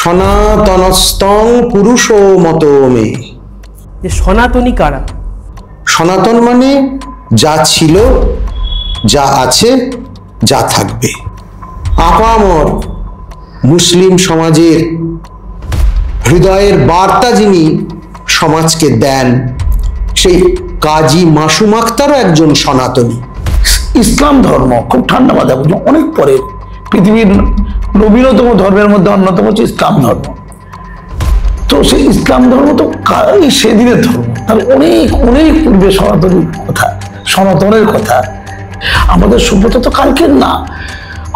সনাতনস্তং পুরুষো মতো মে। যে সনাতনী কারা? সনাতন মানে যা ছিল, যা আছে, যা থাকবে। আপামর মুসলিম সমাজের হৃদয়ের বার্তা যিনি সমাজকে দেন, সেই কাজী মাসুম আক্তারও একজন সনাতনী। ইসলাম ধর্ম খুব ঠান্ডা মাথা, অনেক পরে পৃথিবীর নবীনতম ধর্মের মধ্যে অন্যতম হচ্ছে ইসলাম ধর্ম। তো সেই ইসলাম ধর্ম তো সেদিনের ধর্ম, তার অনেক অনেক পূর্বে সনাতনীর কথা, সনাতনের কথা। আমাদের সভ্যতা তো কালকের না।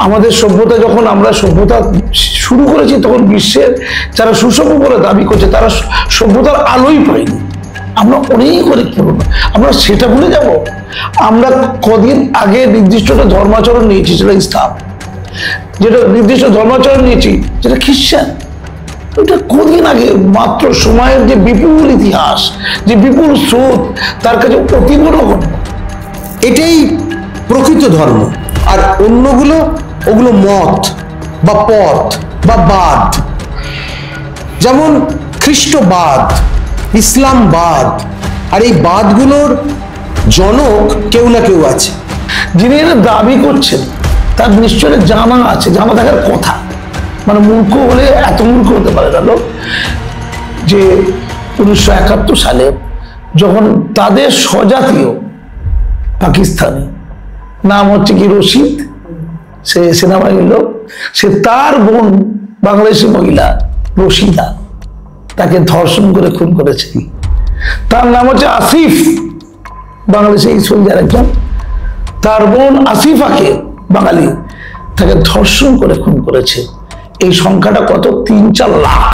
আমাদের সভ্যতা যখন আমরা সভ্যতা শুরু করেছি, তখন বিশ্বের যারা সুসভ্য বলে দাবি করছে তারা সভ্যতার আলোই পায়নি। আমরা অনেক অনেক পুরনো, আমরা সেটা ভুলে যাব? আমরা কদিন আগে নির্দিষ্ট একটা ধর্মাচরণ নিয়েছি, সেটা ইসলাম। যেটা নির্দিষ্ট ধর্মাচরণ নিয়েছি যেটা খ্রিস্টান, ওটা কদিন আগে মাত্র। সময়ের যে বিপুল ইতিহাস, যে বিপুল স্রোত, তার কাছে অতি নগণ্য। এটাই প্রকৃত ধর্ম। আর অন্যগুলো, ওগুলো মত বা পথ বা বাদ। যেমন খ্রিস্টবাদ, ইসলামবাদ, আর এই বাদগুলোর জনক কেউ না কেউ আছে। যিনি এটা দাবি করছেন তার নিশ্চয়ই জানা আছে, জানা থাকার কথা। মানে মূর্খ হলে এত মূর্খ হতে পারে না লোক যে 1971 সালে যখন তাদের স্বজাতীয় পাকিস্তানি, নাম হচ্ছে কি রশিদ, সে সেনাবাহিনীর লোক, সে তার বোন বাংলাদেশি মহিলা রশিদা, তাকে ধর্ষণ করে খুন করেছে। তার নাম হচ্ছে আসিফ, বাংলাদেশি সোলজার একজন, তার বোন আসিফাকে বাঙালি, তাকে ধর্ষণ করে খুন করেছে। এই সংখ্যাটা কত? 3-4 লাখ।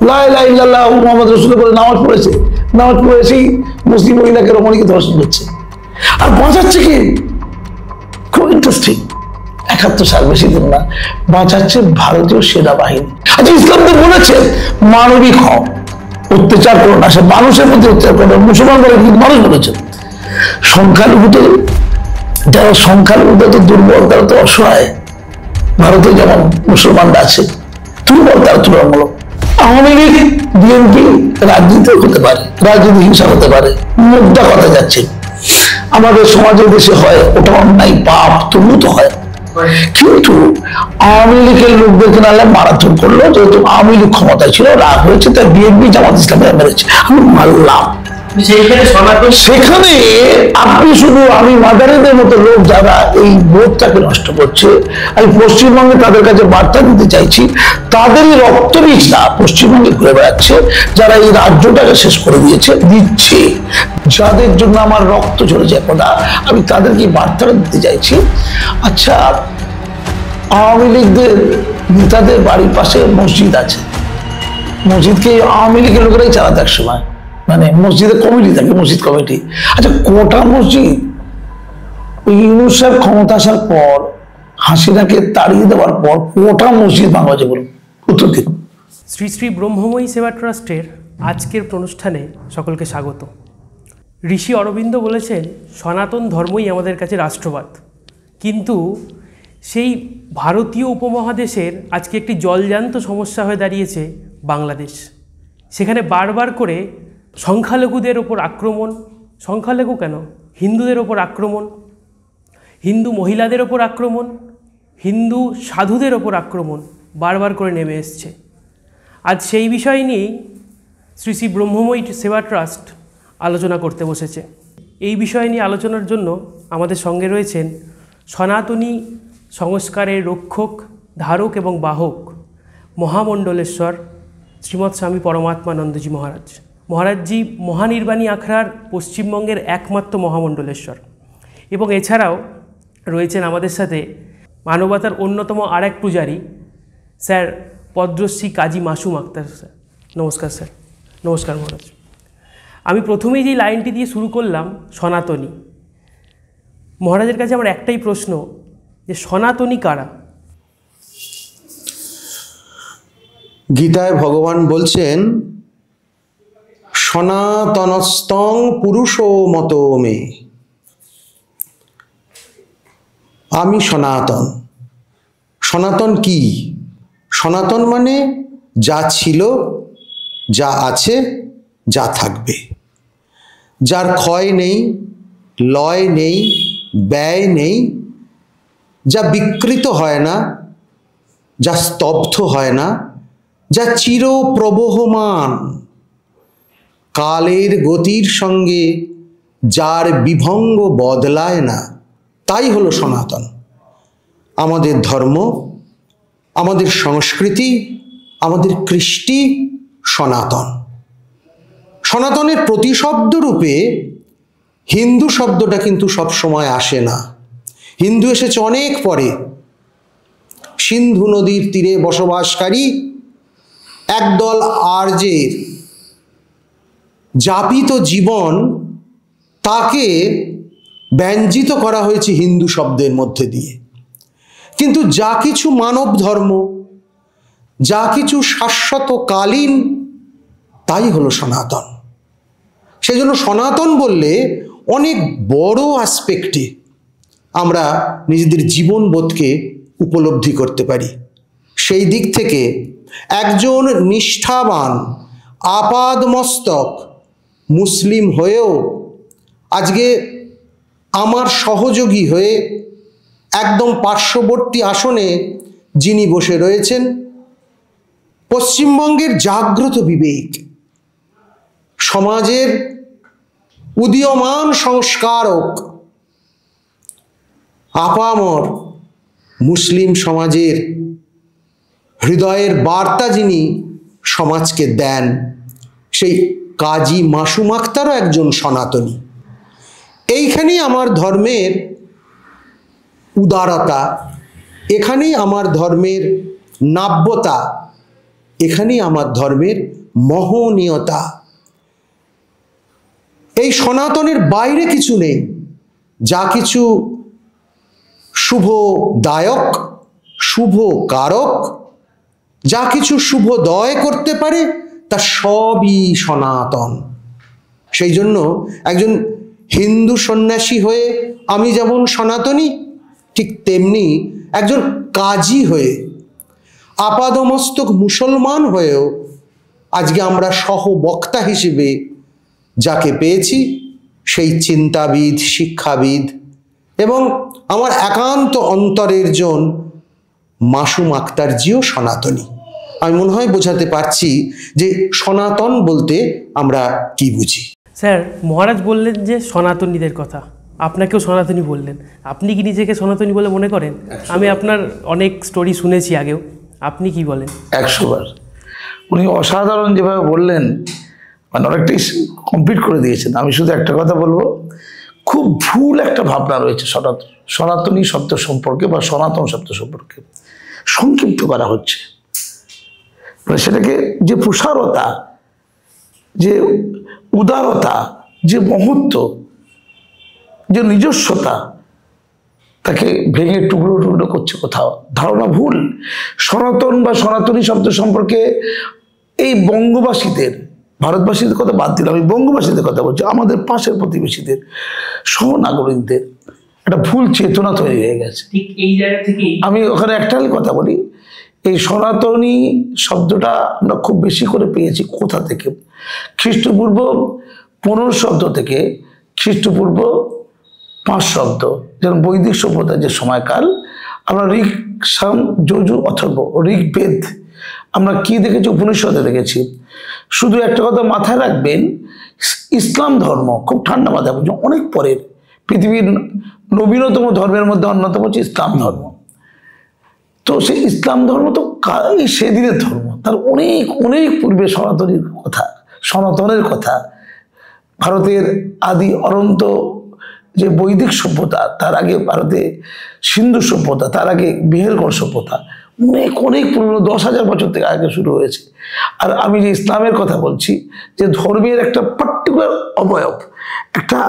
লা ইলাহা ইল্লাল্লাহ মুহাম্মদ রাসূলুল্লাহ বলে নামাজ পড়েছে, নামাজ পড়েছেই মুসলিম মহিলাকে রমণীকে ধর্ষণ করছে। আর বাঁচাচ্ছে কি? খুব ইন্টারেস্টিং। 71 সাল, বেশি দিন না, বাঁচাচ্ছে ভারতীয় সেনাবাহিনী। আচ্ছা, ইসলাম তো বলেছে মানবিক হও, অত্যাচার করো না। সে মানুষের মধ্যে অত্যাচার করো, মুসলমান বলে কিন্তু মানুষ বলেছে। সংখ্যালঘুতে যারা সংখ্যালঘুতে তো দুর্বল, তারা তো অসহায়। ভারতে যেমন মুসলমানরা আছে দুর্বল, তারা তুলনামূলক। আওয়ামী লীগ বিএনপি রাজনীতি হতে পারে, রাজনীতি হিংসা হতে পারে, মুদ্রা কথা যাচ্ছে। আমাদের সমাজে দেশে হয়, ওটা অন্যায় পাপ, তবু তো হয়। কিন্তু আওয়ামী লীগের লোকদেরকে নাহলে মারাত্মক করলো, যেহেতু আওয়ামী লীগ ক্ষমতায় ছিল, রাগ হয়েছে, তাই বিএনপি জামাত ইসলামে মেরেছে। আমি মানলাম। সেখানে আপনি শুধু আমি মাদারিদের মতো লোক যারা এই বোধটাকে নষ্ট করছে, আমি পশ্চিমবঙ্গে তাদের কাছে বার্তা দিতে চাইছি, তাদেরই রক্ত বীজরা পশ্চিমবঙ্গে ঘুরে বেড়াচ্ছে, যারা এই রাজ্যটাকে শেষ করে দিচ্ছে, যাদের জন্য আমার রক্ত ঝরে যায় কথা, আমি তাদেরকে বার্তাটা দিতে চাইছি। আচ্ছা, আওয়ামী লীগদের নেতাদের বাড়ির পাশে মসজিদ আছে, মসজিদকে আওয়ামী লীগের লোকেরাই চালাতে এক সময়, মানে মসজিদের কমিটি থাকে, মসজিদ কমিটি। আচ্ছা, কোটা মসজিদ ওই ইউনূস সাহেব ক্ষমতা আসার পর, হাসিনাকে তাড়িয়ে দেওয়ার পর, কোটা মসজিদ বাংলাদেশে বলুন, উত্তর দিন। শ্রী শ্রী ব্রহ্মময়ী সেবা ট্রাস্টের আজকের অনুষ্ঠানে সকলকে স্বাগত। ঋষি অরবিন্দ বলেছেন সনাতন ধর্মই আমাদের কাছে রাষ্ট্রবাদ। কিন্তু সেই ভারতীয় উপমহাদেশের আজকে একটি জলজান্ত সমস্যা হয়ে দাঁড়িয়েছে বাংলাদেশ। সেখানে বারবার করে সংখ্যালঘুদের ওপর আক্রমণ, সংখ্যালঘু কেন, হিন্দুদের ওপর আক্রমণ, হিন্দু মহিলাদের ওপর আক্রমণ, হিন্দু সাধুদের ওপর আক্রমণ বারবার করে নেমে এসছে। আজ সেই বিষয় নিয়েই শ্রী শ্রী ব্রহ্মময়ী সেবা ট্রাস্ট আলোচনা করতে বসেছে। এই বিষয় নিয়ে আলোচনার জন্য আমাদের সঙ্গে রয়েছেন সনাতনী সংস্কারের রক্ষক, ধারক এবং বাহক মহামণ্ডলেশ্বর শ্রীমৎ স্বামী পরমাত্মানন্দজি মহারাজ। মহারাজজি মহানির্বাণী আখড়ার পশ্চিমবঙ্গের একমাত্র মহামণ্ডলেশ্বর, এবং এছাড়াও রয়েছেন আমাদের সাথে মানবতার অন্যতম আর এক পূজারী স্যার পদ্মশ্রী কাজী মাসুম আক্তার স্যার। নমস্কার স্যার। নমস্কার মহারাজ। আমি প্রথমেই যে লাইনটি দিয়ে শুরু করলাম, সনাতনী, মহারাজের কাছে আমার একটাই প্রশ্ন, যে সনাতনী কারা? গীতায় ভগবান বলছেন সনাতনস্তং পুরুষো মতো মে। আমি সনাতন। সনাতন কি? সনাতন মানে যা ছিল, যা আছে, যা থাকবে, যার ক্ষয় নেই, লয় নেই, ব্যয় নেই, যা বিকৃত হয় না, যা স্তব্ধ হয় না, যা চির প্রবহমান, কালের গতির সঙ্গে যার বিভঙ্গ বদলায় না, তাই হলো সনাতন। আমাদের ধর্ম, আমাদের সংস্কৃতি, আমাদের কৃষ্টি সনাতন। সনাতনের প্রতিশব্দ রূপে হিন্দু শব্দটা কিন্তু সবসময় আসে না। হিন্দু এসেছে অনেক পরে। সিন্ধু নদীর তীরে বসবাসকারী একদল আর্যের যাপিত জীবন, তাকে ব্যঞ্জিত করা হয়েছে হিন্দু শব্দের মধ্যে দিয়ে। কিন্তু যা কিছু মানব ধর্ম, যা কিছু শাশ্বতকালীন, তাই হলো সনাতন। সেজন্য সনাতন বললে অনেক বড় আসপেক্টে আমরা নিজেদের জীবনবোধকে উপলব্ধি করতে পারি। সেই দিক থেকে একজন নিষ্ঠাবান আপাদমস্তক মুসলিম হয়েও আজকে আমার সহযোগী হয়ে একদম পার্শ্ববর্তী আসনে যিনি বসে রয়েছেন, পশ্চিমবঙ্গের জাগ্রত বিবেক, সমাজের উদীয়মান সংস্কারক, আপামর মুসলিম সমাজের হৃদয়ের বার্তা যিনি সমাজকে দেন, সেই কাজী মাসুম আক্তারও একজন সনাতনী। এইখানেই আমার ধর্মের উদারতা, এখানেই আমার ধর্মের নাব্যতা, এখানেই আমার ধর্মের মহনীয়তা। এই সনাতনের বাইরে কিছু নেই। যা কিছু শুভদায়ক, শুভ কারক, যা কিছু শুভদয় করতে পারে, তা সবই সনাতন। সেই জন্য একজন হিন্দু সন্ন্যাসী হয়ে আমি যেমন সনাতনী, ঠিক তেমনি একজন কাজী হয়ে, আপাদমস্তক মুসলমান হয়েও আজকে আমরা সহবক্তা হিসেবে যাকে পেয়েছি, সেই চিন্তাবিদ, শিক্ষাবিদ এবং আমার একান্ত অন্তরের জন মাসুম আক্তারজিও সনাতনী। আমি মনে হয় বোঝাতে পারছি যে সনাতন বলতে আমরা কি বুঝি। স্যার, মহারাজ বললেন যে সনাতনীদের কথা, আপনাকেও সনাতনী বললেন। আপনি কি নিজেকে সনাতনী বলে মনে করেন? আমি আপনার অনেক স্টোরি শুনেছি আগেও, আপনি কি বলেন? 100 বার। উনি অসাধারণ যেভাবে বললেন, মানে অনেকটাই কমপ্লিট করে দিয়েছেন। আমি শুধু একটা কথা বলবো, খুব ভুল একটা ভাবনা রয়েছে সনাতনী শব্দ সম্পর্কে বা সনাতন শব্দ সম্পর্কে। সংক্ষিপ্ত করা হচ্ছে, মানে সেটাকে যে প্রসারতা, যে উদারতা, যে মহত্ব, যে নিজস্বতা, তাকে ভেঙে টুকরো টুকরো করছে কোথাও। ধারণা ভুল। সনাতন বা সনাতনী শব্দ সম্পর্কে এই বঙ্গবাসীদের, ভারতবাসীদের কথা বাদ দিলাম, আমি বঙ্গবাসীদের কথা বলছি, আমাদের পাশের প্রতিবেশীদের, সহনাগরিকদের একটা ভুল চেতনা তৈরি হয়ে গেছে। ঠিক এই জায়গা থেকে আমি ওখানে একটা কথা বলি, এই সনাতনী শব্দটা আমরা খুব বেশি করে পেয়েছি কোথা থেকে? খ্রিস্টপূর্ব 15 শব্দ থেকে খ্রিস্টপূর্ব 5 শব্দ, যেমন বৈদিক সভ্যতার যে সময়কাল, আমরা ঋক, সাম, যজু, অথর্ব, ঋগ্বেদ আমরা কি দেখেছি? উপনিষদে দেখেছি। শুধু একটা কথা মাথায় রাখবেন, ইসলাম ধর্ম খুব ঠান্ডা মাথায় বলছে, অনেক পরের, পৃথিবীর নবীনতম ধর্মের মধ্যে অন্যতম হচ্ছে ইসলাম ধর্ম। তো সেই ইসলাম ধর্ম তো সেদিনের ধর্ম, তার অনেক অনেক পূর্বে সনাতনীর কথা, সনাতনের কথা, ভারতের আদি অনন্ত যে বৈদিক সভ্যতা, তার আগে ভারতে সিন্ধু সভ্যতা, তার আগে মেহেরগড় সভ্যতা, অনেক অনেক পুরনো 10,000 বছর থেকে আগে শুরু হয়েছে। আর আমি যে ইসলামের কথা বলছি, যে ধর্মের একটা পার্টিকুলার অবয়ব, একটা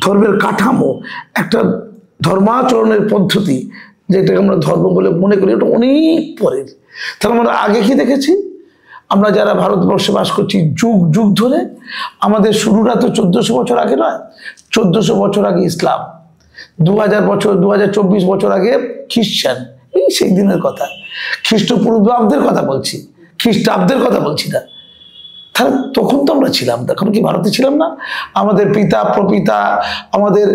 ধর্মের কাঠামো, একটা ধর্মাচরণের পদ্ধতি, যেটাকে আমরা ধর্ম বলে মনে করি, ওটা অনেক পরের। তাহলে আমরা আগে কি দেখেছি? আমরা যারা ভারতবর্ষে বাস করছি যুগ যুগ ধরে, আমাদের শুরুটা তো 1400 বছর আগে নয়, 1400 বছর আগে ইসলাম, 2000 বছর, 2024 বছর আগে খ্রিস্টান, এই সেই দিনের কথা, খ্রিস্টপূর্বাব্দের কথা বলছি, খ্রিস্টাব্দের কথা বলছি না। তাহলে তখন তো আমরা ছিলাম, তখন কি ভারতে ছিলাম না? আমাদের পিতা প্রপিতা, আমাদের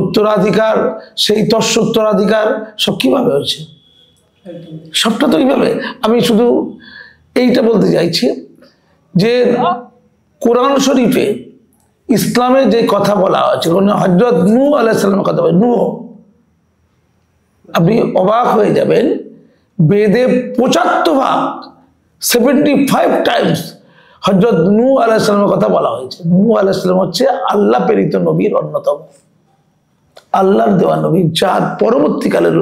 উত্তরাধিকার, সেই উত্তরাধিকার সব কিভাবে হয়েছে? সবটা তো এইভাবে। আমি শুধু এইটা বলতে চাইছি যে কোরআন শরীফে ইসলামের যে কথা বলা হয়েছে, হযরত নূহ আলাইহিস সালামের কথা বলে, নূহ, আপনি অবাক হয়ে যাবেন, বেদে 75 ভাগ 75 টাইমস হযরত নূহ আলাইহিস সালামের কথা বলা হয়েছে। নূহ আলাইহিস সালাম হচ্ছে আল্লাহ প্রেরিত নবীর অন্যতম, আল্লাহর দেওয়া নবী, যার পরবর্তীকালের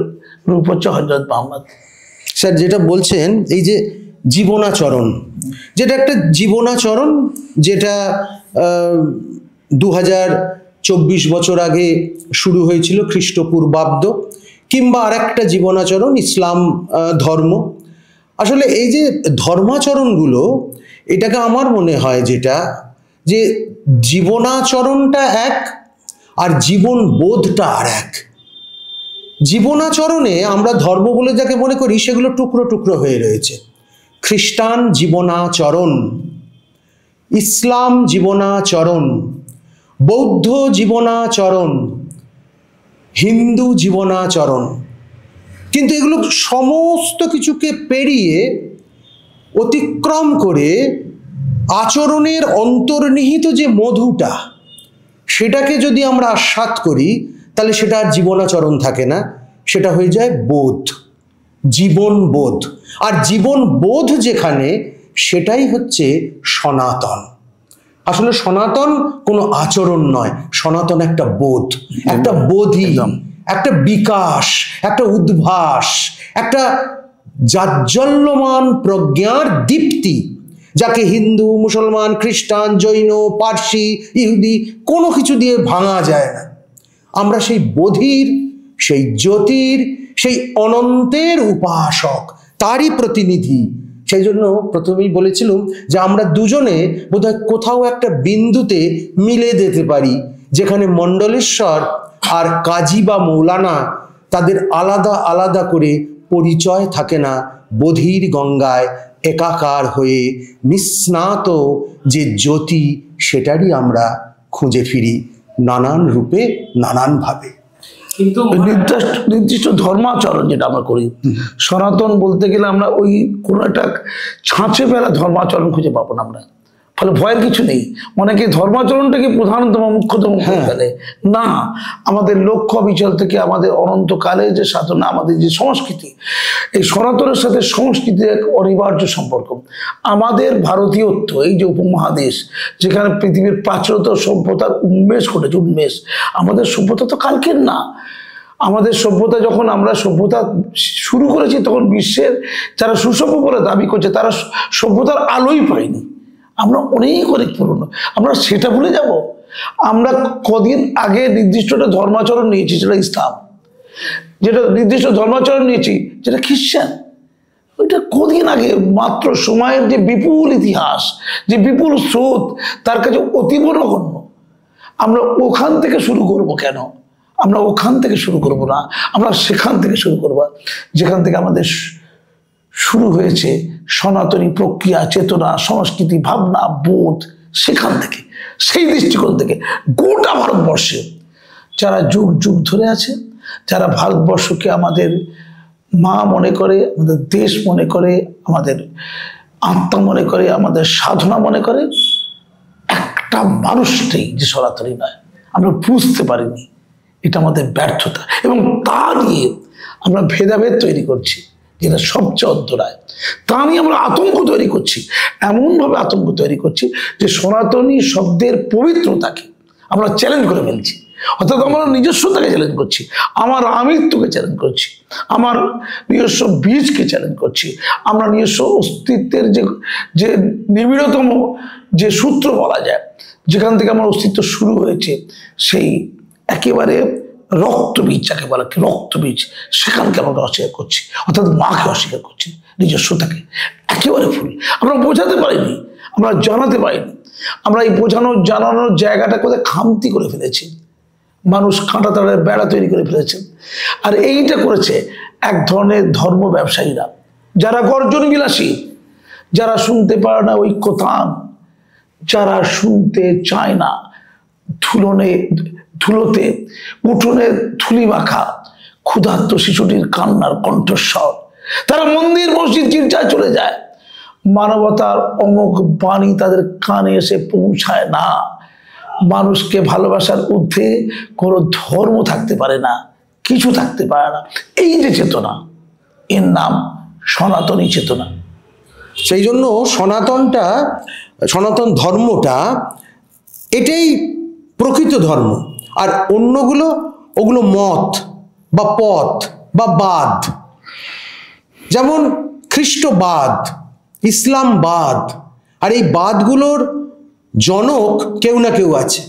রূপ হচ্ছে হযরত মুহাম্মদ। স্যার যেটা বলছেন এই যে জীবনাচরণ, যেটা একটা জীবনাচরণ, যেটা 2024 বছর আগে শুরু হয়েছিল খ্রিস্টপূর্বাব্দ, কিংবা আর একটা জীবনাচরণ ইসলাম ধর্ম। আসলে এই যে ধর্মাচরণগুলো, এটাকে আমার মনে হয় যেটা যে জীবনাচরণটা এক আর জীবন বোধটা আর এক। জীবনাচরণে আমরা ধর্ম বলে যাকে মনে করি সেগুলো টুকরো টুকরো হয়ে রয়েছে। খ্রিস্টান জীবনাচরণ, ইসলাম জীবনাচরণ, বৌদ্ধ জীবনাচরণ, হিন্দু জীবনাচরণ, কিন্তু এগুলো সমস্ত কিছুকে পেরিয়ে অতিক্রম করে আচরণের অন্তর্নিহিত যে মধুটা, সেটাকে যদি আমরা আস্বাদ করি তাহলে সেটা আর জীবনাচরণ থাকে না, সেটা হয়ে যায় বোধ, জীবন বোধ। আর জীবন বোধ যেখানে, সেটাই হচ্ছে সনাতন। আসলে সনাতন কোনো আচরণ নয়, সনাতন একটা বোধ, একটা বোধি, একটা বিকাশ, একটা উদ্ভাস, একটা জাজ্জল্যমান প্রজ্ঞার দীপ্তি, যাকে হিন্দু, মুসলমান, খ্রিস্টান, জৈন, পার্সি, ইহুদি কোনো কিছু দিয়ে ভাঙা যায় না। আমরা সেই বোধির, সেই জ্যোতির, সেই অনন্তের উপাসক, তারই প্রতিনিধি। সেই জন্য প্রথমেই বলেছিলাম যে আমরা দুজনে বোধহয় কোথাও একটা বিন্দুতে মিলে যেতে পারি, যেখানে মণ্ডলেশ্বর আর কাজী বা মৌলানা তাদের আলাদা আলাদা করে পরিচয় থাকে না, বোধির গঙ্গায় একাকার হয়ে নিঃস্নাত যে জ্যোতি, সেটারই আমরা খুঁজে ফিরি নানান রূপে, নানানভাবে। কিন্তু নির্দিষ্ট ধর্মাচরণ যেটা আমরা করি, সনাতন বলতে গেলে আমরা ওই কোনো একটা ছাঁচে ফেলা ধর্মাচরণ খুঁজে পাবো না আমরা। ফলে ভয়ের কিছু নেই। অনেকে ধর্মাচরণটাকে প্রধানতম মুখ্যতম করে ফেলে। না, আমাদের লক্ষ্য বিচল থেকে আমাদের অনন্তকালে যে সাধনা, আমাদের যে সংস্কৃতি, এই সনাতনের সাথে সংস্কৃতির এক অনিবার্য সম্পর্ক। আমাদের ভারতীয়ত্ব, এই যে উপমহাদেশ, যেখানে পৃথিবীর প্রাচীনতম সভ্যতার উন্মেষ ঘটেছে, উন্মেষ, আমাদের সভ্যতা তো কালকের না। আমাদের সভ্যতা, যখন আমরা সভ্যতা শুরু করেছি, তখন বিশ্বের যারা সুসভ্য বলে দাবি করছে, তারা সভ্যতার আলোই পায়নি। আমরা অনেক পুরনো, আমরা সেটা ভুলে যাব? আমরা কদিন আগে নির্দিষ্ট একটা ধর্মাচরণ নিয়েছি, যেটা ইসলাম, যেটা নির্দিষ্ট ধর্মাচরণ নিয়েছি, যেটা খ্রিস্টান। ওইটা কদিন আগে মাত্র, সময়ের যে বিপুল ইতিহাস, যে বিপুল স্রোত, তার কাছে অতীব নগণ্য। আমরা ওখান থেকে শুরু করব কেন? আমরা ওখান থেকে শুরু করব না, আমরা সেখান থেকে শুরু করব যেখান থেকে আমাদের শুরু হয়েছে সনাতনী প্রক্রিয়া, চেতনা, সংস্কৃতি, ভাবনা, বোধ। সেখান থেকে, সেই দৃষ্টিকোণ থেকে গোটা ভারতবর্ষে যারা যুগ যুগ ধরে আছে, যারা ভারতবর্ষকে আমাদের মা মনে করে, আমাদের দেশ মনে করে, আমাদের আত্মা মনে করে, আমাদের সাধনা মনে করে, একটা মানুষ নেই যে সনাতনী নয়। আমরা বুঝতে পারিনি, এটা আমাদের ব্যর্থতা। এবং তা নিয়ে আমরা ভেদাভেদ তৈরি করছি, যেটা সবচেয়ে অন্তরায়। তা নিয়ে আমরা আতঙ্ক তৈরি করছি, এমনভাবে আতঙ্ক তৈরি করছি যে সনাতনী শব্দের পবিত্রতাকে আমরা চ্যালেঞ্জ করে ফেলছি। অর্থাৎ আমরা নিজস্বতাকে চ্যালেঞ্জ করছি, আমার আমিত্বকে চ্যালেঞ্জ করছি, আমার নিজস্ব বীজকে চ্যালেঞ্জ করছি, আমরা নিজস্ব অস্তিত্বের যে নিবিড়তম যে সূত্র বলা যায়, যেখান থেকে আমার অস্তিত্ব শুরু হয়েছে, সেই একেবারে রক্তবীজ, যাকে বলা রক্তবীজ, সেখানকে আমরা অস্বীকার করছি। অর্থাৎ মাকে অস্বীকার করছি, নিজস্বতাকে একেবারে ভুল। আমরা বোঝাতে পারিনি, আমরা জানাতে পারিনি। আমরা এই জানানোর জায়গাটা কোথায় খামতি করে ফেলেছি। মানুষ কাঁটা তারের বেড়া তৈরি করে ফেলেছেন। আর এইটা করেছে এক ধরনের ধর্ম ব্যবসায়ীরা, যারা গর্জন বিলাসী, যারা শুনতে পারে না ঐক্যতান, যারা শুনতে চায় না ধুলোতে উঠোনে ধুলি মাখা ক্ষুধার্ত শিশুটির কান্নার কণ্ঠস্বর, তারা মন্দির মসজিদ গির্জায় চলে যায়। মানবতার অমোঘ বাণী তাদের কানে এসে পৌঁছায় না। মানুষকে ভালোবাসার ঊর্ধ্বে কোনো ধর্ম থাকতে পারে না, কিছু থাকতে পারে না। এই যে চেতনা, এর নাম সনাতনী চেতনা। সেই জন্য সনাতন ধর্মটা এটাই প্রকৃত ধর্ম। আর ওগুলো মত বা পথ বা বাদ, যেমন খ্রিস্টবাদ, ইসলামবাদ, আর এই বাদগুলোর জনক কেউ না কেউ আছে,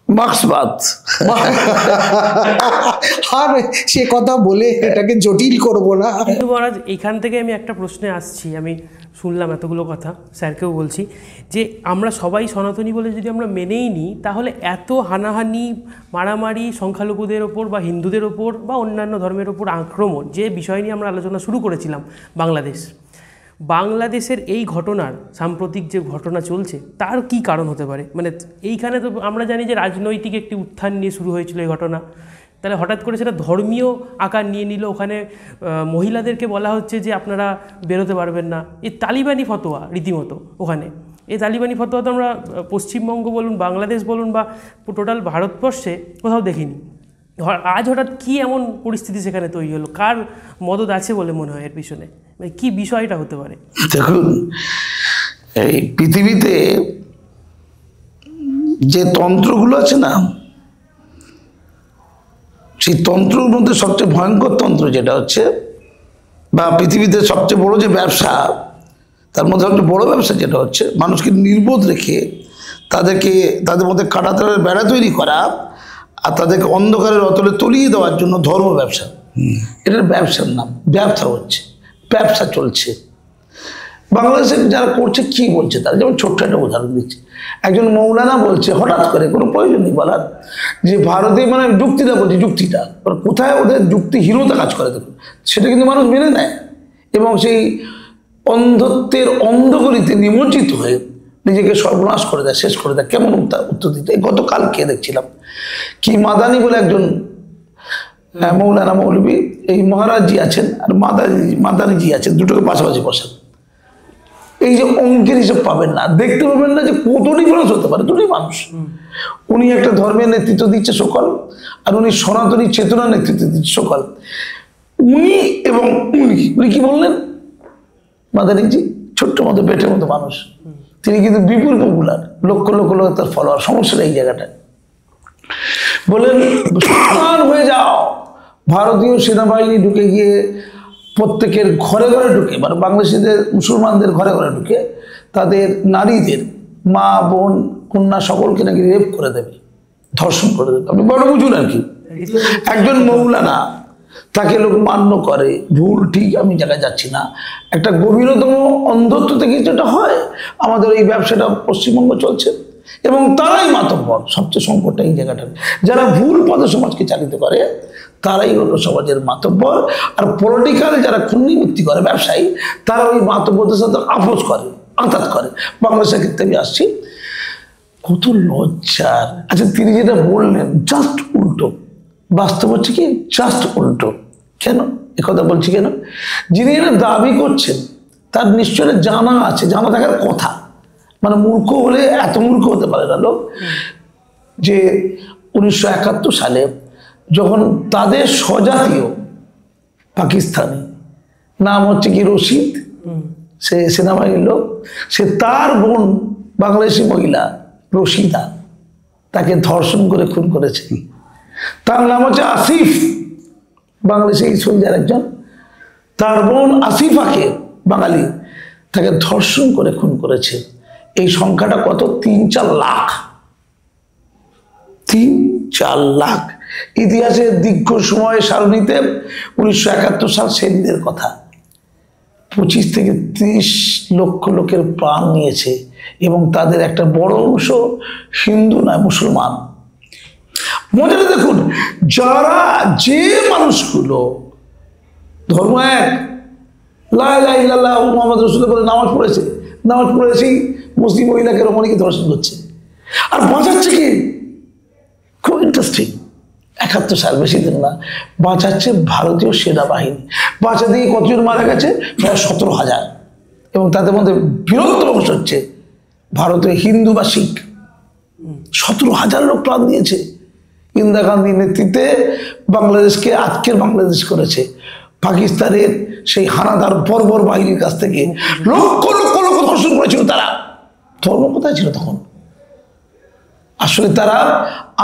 মার্ক্সবাদ। আর সে কথা বলে এটাকে জটিল করব না। কিন্তু মহারাজ, এইখান থেকে আমি একটা প্রশ্নে আসছি। আমি শুনলাম এতগুলো কথা, স্যারকেও বলছি যে আমরা সবাই সনাতনী বলে যদি আমরা মেনেই নিই, তাহলে এত হানাহানি, মারামারি সংখ্যালঘুদের ওপর বা হিন্দুদের ওপর বা অন্যান্য ধর্মের ওপর আক্রমণ, যে বিষয় নিয়ে আমরা আলোচনা শুরু করেছিলাম, বাংলাদেশের এই ঘটনার, সাম্প্রতিক যে ঘটনা চলছে, তার কি কারণ হতে পারে? মানে এইখানে তো আমরা জানি যে রাজনৈতিক একটি উত্থান নিয়ে শুরু হয়েছিল এই ঘটনা, তাহলে হঠাৎ করে সেটা ধর্মীয় আকার নিয়ে নিল। ওখানে মহিলাদেরকে বলা হচ্ছে যে আপনারা বেরোতে পারবেন না। এই তালিবানি ফতোয়া রীতিমতো ওখানে, এই তালিবানি ফতোয়া তো আমরা পশ্চিমবঙ্গ বলুন, বাংলাদেশ বলুন বা টোটাল ভারতবর্ষে কোথাও দেখিনি। আজ হঠাৎ কি এমন পরিস্থিতি সেখানে তৈরি হলো? কার মদত আছে বলে মনে হয় এর পিছনে? মানে কি বিষয়টা হতে পারে? দেখুন, এই পৃথিবীতে যে তন্ত্রগুলো আছে না, সেই তন্ত্রের মধ্যে সবচেয়ে ভয়ঙ্কর তন্ত্র যেটা হচ্ছে, বা পৃথিবীতে সবচেয়ে বড় যে ব্যবসা, তার মধ্যে সবচেয়ে বড় ব্যবসা যেটা হচ্ছে মানুষকে নির্বোধ রেখে তাদের মধ্যে কাঁটাতারের বেড়া তৈরি করা আর তাদেরকে অন্ধকারের অতলে তলিয়ে দেওয়ার জন্য ধর্ম ব্যবসা। এটার ব্যবসার নাম, ব্যবসা চলছে। বাংলাদেশে যারা করছে কি বলছে তারা, যেমন ছোট্ট একটা উদাহরণ দিচ্ছে। একজন মৌলানা বলছে হঠাৎ করে, কোনো প্রয়োজন নেই বলার, যে ভারতে মানে যুক্তিটা বলছে, যুক্তিটা কোথায় ওদের যুক্তিহীনতা কাজ করে দেখুন, সেটা কিন্তু মানুষ মেনে নেয় এবং সেই অন্ধত্বের অন্ধগলিতে নিমজ্জিত হয়ে নিজেকে সর্বনাশ করে দেয়, শেষ করে দেয়। কেমন উত্তর দিতে? গতকালকে দেখছিলাম কি মাদানি বলে একজন মৌলানা মৌলবী, এই মহারাজজি আছেন আর মাদানিজি আছেন, দুটোকে পাশাপাশি বসেন। এই যে অঙ্কের হিসেব পাবেন না, দেখতে পাবেন না যে কত ডিফারেন্স হতে পারে দুটোই মানুষ। উনি একটা ধর্মের নেতৃত্ব দিচ্ছে সকল, আর উনি সনাতনী চেতনার নেতৃত্ব দিচ্ছে সকল। উনি এবং উনি কি বললেন? মাদানিজি ছোট্ট মতো পেটের মতো মানুষ, তিনি কিন্তু বিপুল পপুলার, লক্ষ লক্ষ লোক তার ফলোয়ার। সমস্যাটা এই জায়গাটায়। বলেন সাবধান হয়ে যাও, ভারতীয় সেনাবাহিনী ঢুকে গিয়ে প্রত্যেকের ঘরে ঘরে ঢুকে, মানে বাংলাদেশিদের মুসলমানদের ঘরে ঘরে ঢুকে তাদের নারীদের, মা বোন কন্যা সকলকে নাকি রেপ করে দেবে, ধর্ষণ করে দেবে। আপনি বড় বুঝুন আর কি। একজন মৌলানা, তাকে লোক মান্য করে, ভুল ঠিক আমি জায়গায় যাচ্ছি না, একটা গভীরতম অন্ধত্ব থেকে যেটা হয়। আমাদের এই ব্যবসাটা পশ্চিমবঙ্গ চলছে এবং তারাই মাতব্বর। সবচেয়ে সংকটটা এই জায়গাটা, যারা ভুল পথে সমাজকে চালিত করে তারাই হলো সমাজের মাতব্বর। আর পলিটিক্যাল যারা খুন্নিবৃত্তি করে ব্যবসায়ী, তারা ওই মাতব্বরদের সাথে আপোষ করে, আঘাত করে। বাংলাদেশের ক্ষেত্রে আমি আসছি, কত লজ্জার। আচ্ছা, তিনি যেটা বললেন জাস্ট উল্টো, বাস্তব হচ্ছে কি জাস্ট উল্টো। কেন একথা বলছি? কেন? যিনি এটা দাবি করছেন তার নিশ্চয় জানা আছে, জানা থাকার কথা। মানে মূর্খ হলে এত মূর্খ হতে পারে না লোক যে 1971 সালে যখন তাদের স্বজাতীয় পাকিস্তানি, নাম হচ্ছে কি রশিদ, সে সেনাবাহিনীর লোক, সে তার বোন বাংলাদেশি মহিলা রশিদা, তাকে ধর্ষণ করে খুন করেছে। তার নাম হচ্ছে আসিফ, বাংলাদেশি সোলজার একজন, তার বোন আসিফাকে বাঙালি, তাকে ধর্ষণ করে খুন করেছে। এই সংখ্যাটা কত? 3-4 লাখ। 3-4 লাখ। ইতিহাসের দীর্ঘ সময় সারণীতে 1971 সাল সেদিনের কথা 25 থেকে 30 লক্ষ লোকের প্রাণ নিয়েছে এবং তাদের একটা বড় অংশ হিন্দু নয়, মুসলমান। মজাটা দেখুন, যারা যে মানুষগুলো ধর্ম এক, লা ইলাহা ইল্লাল্লাহ মুহাম্মদ রাসূলুল্লাহ বলে নামাজ পড়েছে, নামাজ পড়েছেই মুসলিম মহিলাকে রমণীকে ধর্ষণ করছে, আর বাঁচাচ্ছে কি? খুব ইন্টারেস্টিং। 71 সাল, বেশি দিন না, বাঁচাচ্ছে ভারতীয় সেনাবাহিনী। বাঁচাতে গিয়ে কতজন মারা গেছে? প্রায় 17,000, এবং তাদের মধ্যে বৃহত্তম অংশ হচ্ছে ভারতীয় হিন্দু বা শিখ। 17,000 লোক প্রাণ দিয়েছে। ইন্দিরা গান্ধীর নেতৃত্বে বাংলাদেশকে আজকের বাংলাদেশ করেছে। পাকিস্তানের সেই হানাদার বর্বর বাহিনীর কাছ থেকে লক্ষ লক্ষ লক্ষ ধর্ষণ করেছিল তারা। ধর্ম কোথায় ছিল তখন? আসলে তারা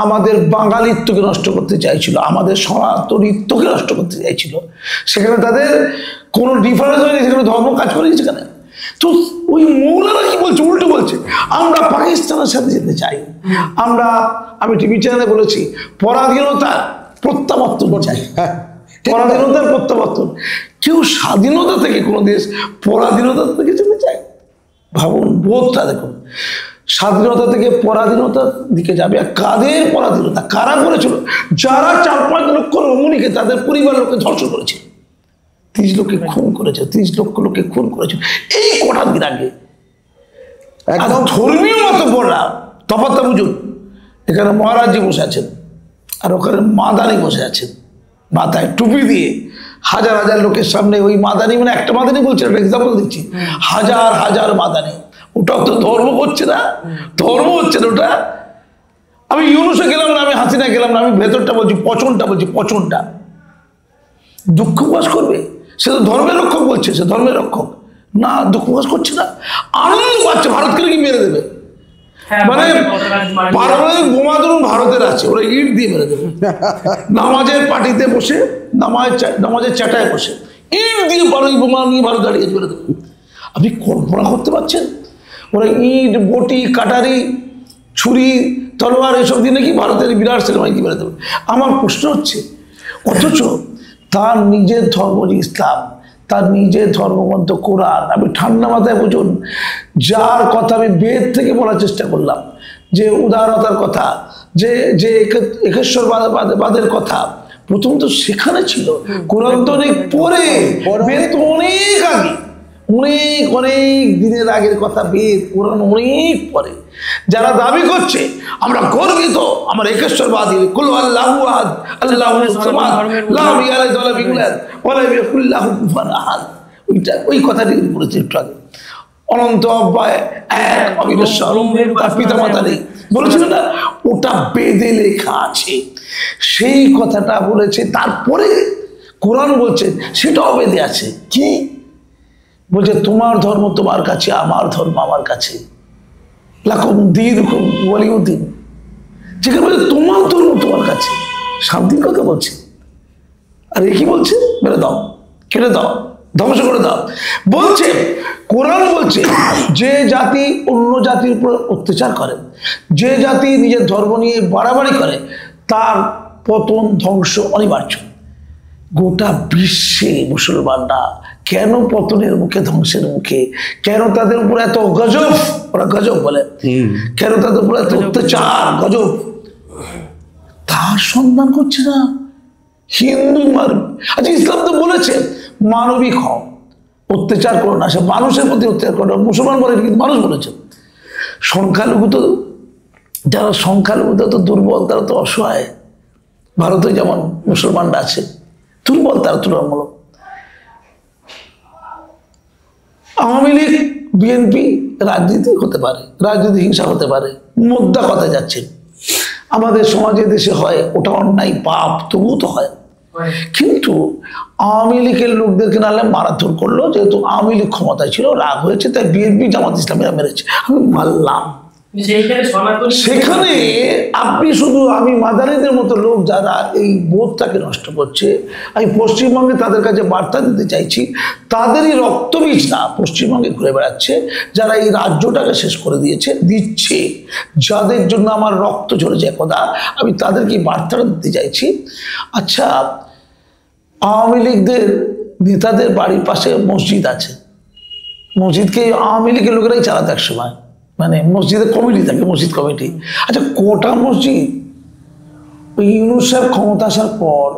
আমাদের বাঙালিত্বকে নষ্ট করতে চাইছিল, আমাদের সনাতনিত্বকে নষ্ট করতে চাইছিল। সেখানে তাদের কোনো ডিফারেন্স হয়নি, সেখানে ধর্ম কাজ করেছে সেখানে। তো ওই মৌলানা কি বলছে? উল্টো বলছে আমরা পাকিস্তানের সাথে যেতে চাই, আমি টিভি চ্যানেলে বলেছি পরাধীনতার প্রত্যাবর্তন চাই, পরাধীনতার প্রত্যাবর্তন। কেউ স্বাধীনতা থেকে কোনো দেশ পরাধীনতা থেকে যেতে চায়? ভাবুন, বোধটা দেখুন, স্বাধীনতা থেকে পরাধীনতার দিকে যাবে। আর কাদের পরাধীনতা? কারা করেছিল? যারা 4-5 লক্ষ রমণীকে তাদের পরিবার লোককে ধর্ষণ করেছিল, 30 লোককে খুন করেছে, 30 লক্ষ লোককে খুন করেছিল এই কটা দিন আগে। একদম ধর্মীয় মাতব্বররা তফাৎটা বুঝুন। এখানে মহারাজজি বসে আছেন, আর ওখানে মাদানি বসে আছেন, মাথায় টুপি দিয়ে হাজার হাজার লোকের সামনে। ওই মাদানি মানে একটা মাদানি বলছে, একটা এক্সাম্পল দিচ্ছি, হাজার হাজার মাদানি। ওটাও তো ধর্ম হচ্ছে না, ধর্ম হচ্ছে না ওটা। আমি ইউনুসে গেলাম না, আমি হাসিনা গেলাম না, আমি ভেতরটা বলছি, পচনটা বলছি, পচনটা। দুঃখ প্রকাশ করবে, সে তো ধর্মের রক্ষক বলছে, সে ধর্মের রক্ষক না, দুঃখ প্রকাশ করছে না, আনন্দ পাচ্ছে। ভারতকে কি মেরে দেবে? মানে পারমাণবিক বোমা ধরুন ভারতের আছে, ওরা ইট দিয়ে মেরে দেবে। নামাজের পার্টিতে বসে, নামাজের চাটায় বসে ইট দিয়ে পারমাণবিক বোমা নিয়ে ভারত দাঁড়িয়ে মেরে দেবে। আপনি কল্পনা করতে পারছেন? ওরা ইট, বটি, কাটারি, ছুরি, তলোয়ার এসব দিয়ে নাকি ভারতের বিরাট সিনেমায় কি মেরে দেবে। আমার প্রশ্ন হচ্ছে, অথচ তার নিজের ধর্ম যে ইসলাম, তার নিজের ধর্মগ্রন্থ কোরআন, আপনি ঠান্ডা মাথায় বুঝুন, যার কথা আমি বেদ থেকে বলার চেষ্টা করলাম, যে উদারতার কথা, যে একেশ্বরবাদের কথা, প্রথম তো সেখানে ছিল। কোরআন তো অনেক পরে, বেদ তো অনেক আগে, অনেক অনেক দিনের আগের কথা বেদ, কোরআন অনেক পরে। যারা দাবি করছে আমরা গর্বিত, আমরা একেশ্বরবাদী, কুল আল্লাহু আহাদ আল্লাহু সামাদ লাম ইয়ালিদ ওয়া লাম ইউলাদ ওয়া লাম ইয়াকুল লাহু কুফুয়ান আহাদ, ওই কথাটি বলেছে একটু আগে। অনন্ত অব্যয় এক, অবিনশ্বর, তার পিতামাতা নেই বলেছিল না? ওটা বেদে লেখা আছে, সেই কথাটা বলেছে। তারপরে কোরআন বলছে সেটাও বেদে আছে। কি বলছে? তোমার ধর্ম তোমার কাছে, আমার ধর্ম আমার কাছে, লাকুম দীনুকুম ওয়ালিয়ুদ্দিন। যেখানে বলছে তোমার ধর্ম তোমার কাছে, শান্তির কথা বলছে। আর এ কি বলছে? মেরে দাও, কেটে দাও, ধ্বংস করে দাও। বলছে কোরআন বলছে যে জাতি অন্য জাতির উপর অত্যাচার করে, যে জাতি নিজের ধর্ম নিয়ে বাড়াবাড়ি করে, তার পতন, ধ্বংস অনিবার্য। গোটা বিশ্বে মুসলমানরা কেন পতনের মুখে, ধ্বংসের মুখে? কেন তাদের উপর এত গজব? ওরা গজব বলে। কেন তাদের উপর এত অত্যাচার, গজব? তার সন্ধান করছে না। হিন্দু মারবে। আচ্ছা, ইসলাম তো বলেছে মানবিক হও, অত্যাচার করো না, সে মানুষের প্রতি অত্যাচার করো। মুসলমান বলে, কিন্তু মানুষ বলেছে। সংখ্যালঘু তো, যারা সংখ্যালঘু তো দুর্বল, তারা তো অসহায়। ভারতে যেমন মুসলমানরা আছে, দুর্বল তারা তুলনামূলক। আওয়ামী লীগ, বিএনপি রাজনীতি হতে পারে, রাজনীতি হিংসা হতে পারে, মুদ্রা কথা যাচ্ছে। আমাদের সমাজে দেশে হয়, ওটা অন্যায়, পাপ, তবুও তো হয়। কিন্তু আওয়ামী লীগের লোকদেরকে নাহলে মারাধর করলো, যেহেতু আওয়ামী লীগ ক্ষমতায় ছিল, রাগ হয়েছে, তাই বিএনপি, জামাত ইসলামীরা মেরেছে। আমি মানলাম। সেখানে আপনি শুধু, আমি মাদানীদের মতো লোক যারা এই বোধটাকে নষ্ট করছে, আমি পশ্চিমবঙ্গে তাদের কাছে বার্তা দিতে চাইছি, তাদেরই রক্তবীজরা পশ্চিমবঙ্গে ঘুরে বেড়াচ্ছে, যারা এই রাজ্যটাকে শেষ করে দিচ্ছে, যাদের জন্য আমার রক্ত ঝরেছে একদা, আমি তাদেরকে বার্তাটা দিতে চাইছি। আচ্ছা, আওয়ামী লীগদের নেতাদের বাড়ির পাশে মসজিদ আছে, মসজিদকে আওয়ামী লীগের লোকেরাই চালাতে এক সময়, মানে মসজিদের কমিটি থাকে, মসজিদ কমিটি। আচ্ছা, কোটা মসজিদ ওই ইউনুস সাহেব ক্ষমতা আসার পর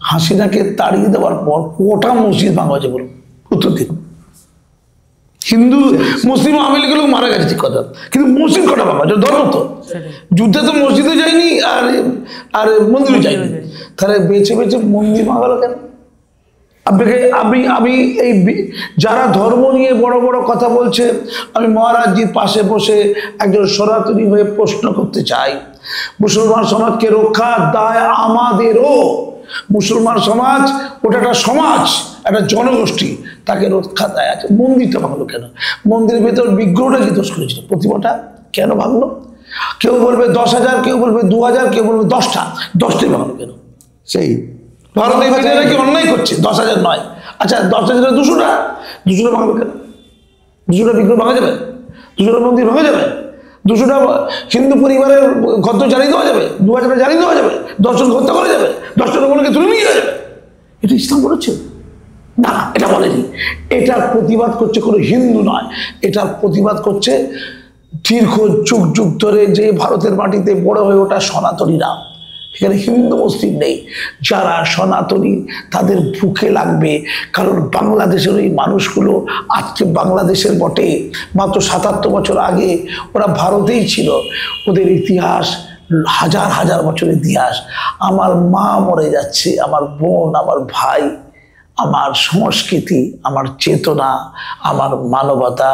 হাসিনাকে তাড়িয়ে দেওয়ার পর কটা মসজিদ ভাঙা হয়েছে বলুন, উত্তর দিন। হিন্দু মুসলিম আওয়ামী লীগের লোক মারা গেছে ঠিক কথা, কিন্তু মসজিদ কটা ভাঙা হয়েছে? ধর্ম তো যুদ্ধে তো মসজিদে যায়নি আর আর মন্দিরে যায়নি, তাহলে বেছে বেছে মন্দির ভাঙালো কেন? আপনাকে আমি এই যারা ধর্ম নিয়ে বড় বড় কথা বলছে, আমি মহারাজজির পাশে বসে একজন সনাতনী হয়ে প্রশ্ন করতে চাই, মুসলমান সমাজকে রক্ষার দায় আমাদেরও। মুসলমান সমাজ ওটা একটা সমাজ, একটা জনগোষ্ঠী, তাকে রক্ষা দায় আছে। মন্দিরটা ভাঙলো কেন? মন্দিরের ভেতর বিগ্রহটা কি দোষ করেছিল? প্রতিমাটা কেন ভাঙলো? কেউ বলবে 10,000, কেউ বলবে 2,000, কেউ বলবে 10টাই ভাঙলো কেন? সেই ভারতের মেয়েরা কি অন্যায় করছে? 10,000 নয়, আচ্ছা 10,000 200টা ভাঙলো কেন? 200টা বিগ্রহ ভাঙা যাবে? 200টা মন্দির ভাঙা যাবে? 200টা হিন্দু পরিবারের ঘর জ্বালিয়ে দেওয়া যাবে? 2,000 জ্বালিয়ে দেওয়া যাবে? 10 জন হত্যা করা যাবে? 10টা লোককে তুলে নিয়ে যাওয়া যাবে? এটা ইসলাম বলেছে না, এটা বলেনি। এটার প্রতিবাদ করছে কোনো হিন্দু নয়, এটার প্রতিবাদ করছে দীর্ঘ যুগ যুগ ধরে যে ভারতের মাটিতে বড় হয়ে ওঠা সনাতনীরা। এখানে হিন্দু মুসলিম নেই, যারা সনাতনী তাদের বুকে লাগবে। কারণ বাংলাদেশের এই মানুষগুলো আজকে বাংলাদেশের বটে, মাত্র 77 বছর আগে ওরা ভারতেই ছিল। ওদের ইতিহাস হাজার হাজার বছরের ইতিহাস। আমার মা মরে যাচ্ছে, আমার বোন, আমার ভাই, আমার সংস্কৃতি, আমার চেতনা, আমার মানবতা,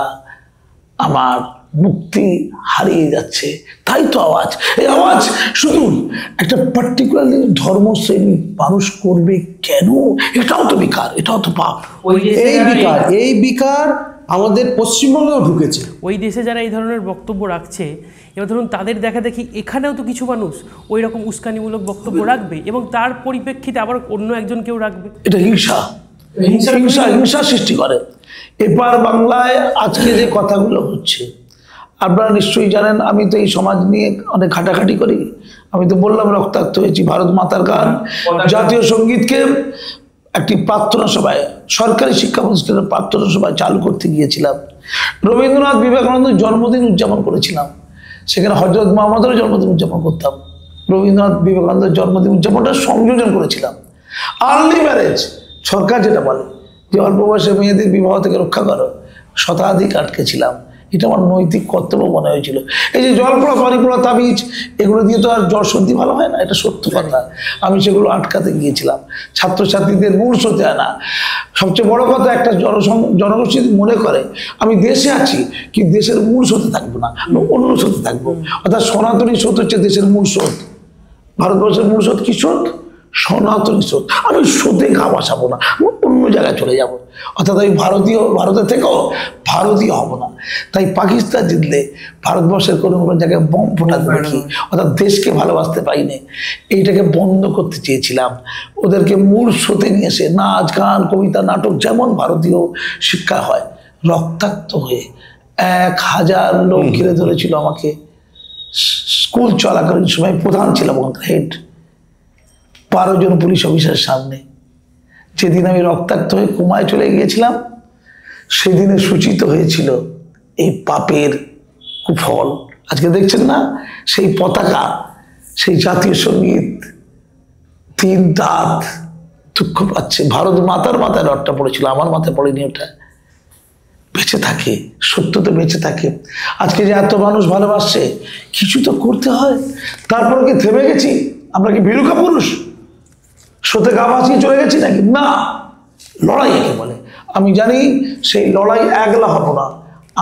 আমার মুক্তি হারিয়ে যাচ্ছে। তাই তো আওয়াজ, এই আওয়াজ শুধু একটা পার্টিকুলারলি ধর্মশ্রেণী মানুষ করবে কেন? এটাও তো বিকার, এটাও তো পাপ। এই বিকার আমাদের পশ্চিমবঙ্গেও ঢুকেছে। ওই দেশে যারা এই ধরনের বক্তব্য রাখছে, এবার ধরুন তাদের দেখা দেখি এখানেও তো কিছু মানুষ ওই রকম উস্কানিমূলক বক্তব্য রাখবে এবং তার পরিপ্রেক্ষিতে আবার অন্য একজন কেউ রাখবে। এটা হিংসা সৃষ্টি করে। এবার বাংলায় আজকে যে কথাগুলো হচ্ছে, আপনারা নিশ্চয়ই জানেন, আমি তো এই সমাজ নিয়ে অনেক ঘাটাঘাটি করি। আমি তো বললাম রক্তাক্ত হয়েছি। ভারত মাতার গান, জাতীয় সঙ্গীতকে একটি প্রার্থনা সভায়, সরকারি শিক্ষা প্রতিষ্ঠানের প্রার্থনা সভায় চালু করতে গিয়েছিলাম। রবীন্দ্রনাথ বিবেকানন্দের জন্মদিন উদযাপন করেছিলাম, সেখানে হযরত মুহাম্মদের জন্মদিন উদযাপন করতাম। রবীন্দ্রনাথ বিবেকানন্দের জন্মদিন উদযাপনটা সংযোজন করেছিলাম। আর্লি ম্যারেজ, সরকার যেটা বলে যে অল্প বয়সে মেয়েদের বিবাহ থেকে রক্ষা করো, শতাধিক আটকেছিলাম। এটা আমার নৈতিক কর্তব্য মনে হয়েছিল। এই যে জল পড়া, পানি পড়া, তাবিজ, এগুলো দিয়ে তো আর জ্বর সর্দি ভালো হয় না, এটা সত্য কথা। আমি সেগুলো আটকাতে গিয়েছিলাম, ছাত্রছাত্রীদের মূল স্রোতে আনা। সবচেয়ে বড় কথা, একটা জনগোষ্ঠী মনে করে আমি দেশে আছি কিন্তু দেশের মূল স্রোতে থাকবো না, অন্য স্রোতে থাকবো। অর্থাৎ সনাতনী স্রোত হচ্ছে দেশের মূল স্রোত। ভারতবর্ষের মূল স্রোত কি স্রোত? সনাতনী স্রোত। আমি স্রোতে গা বাসাবো না, অন্য জায়গায় চলে যাব। অর্থাৎ আমি ভারতের থেকেও ভারতীয় হব না। তাই পাকিস্তান জিতলে ভারতবর্ষের কোনো জায়গায় বোম ফোটাতে দেখি, অর্থাৎ দেশকে ভালোবাসতে পারিনি। এইটাকে বন্ধ করতে চেয়েছিলাম, ওদেরকে মূল স্রোতে নিয়ে এসে নাচ গান কবিতা নাটক যেমন ভারতীয় শিক্ষা হয়। রক্তাক্ত হয়ে 1000 লোক ঘিরে ধরেছিল আমাকে। স্কুল চলাকালীন সময় প্রধান ছিলাম ওখানকার হেড, 12 জন পুলিশ অফিসারের সামনে। যেদিন আমি রক্তাক্ত হয়ে কোমায় চলে গিয়েছিলাম, সেদিনে সূচিত হয়েছিল এই পাপের কুফল। আজকে দেখছেন না সেই পতাকা, সেই জাতীয় সঙ্গীত, 3 দাঁত দুঃখ পাচ্ছে। ভারত মাতার মাথায় রডটা পড়েছিল, আমার মাথায় পড়েনি। ওটা বেঁচে থাকে, সত্য তো বেঁচে থাকে। আজকে যে এত মানুষ ভালোবাসছে, কিছু তো করতে হয়। তারপর কি থেমে গেছি? আমরা কি ভীরুকা পুরুষ? স্রোতে গা ভাসিয়ে চলে গেছি নাকি? না, লড়াই একে বলে। আমি জানি সেই লড়াই একলা হব না,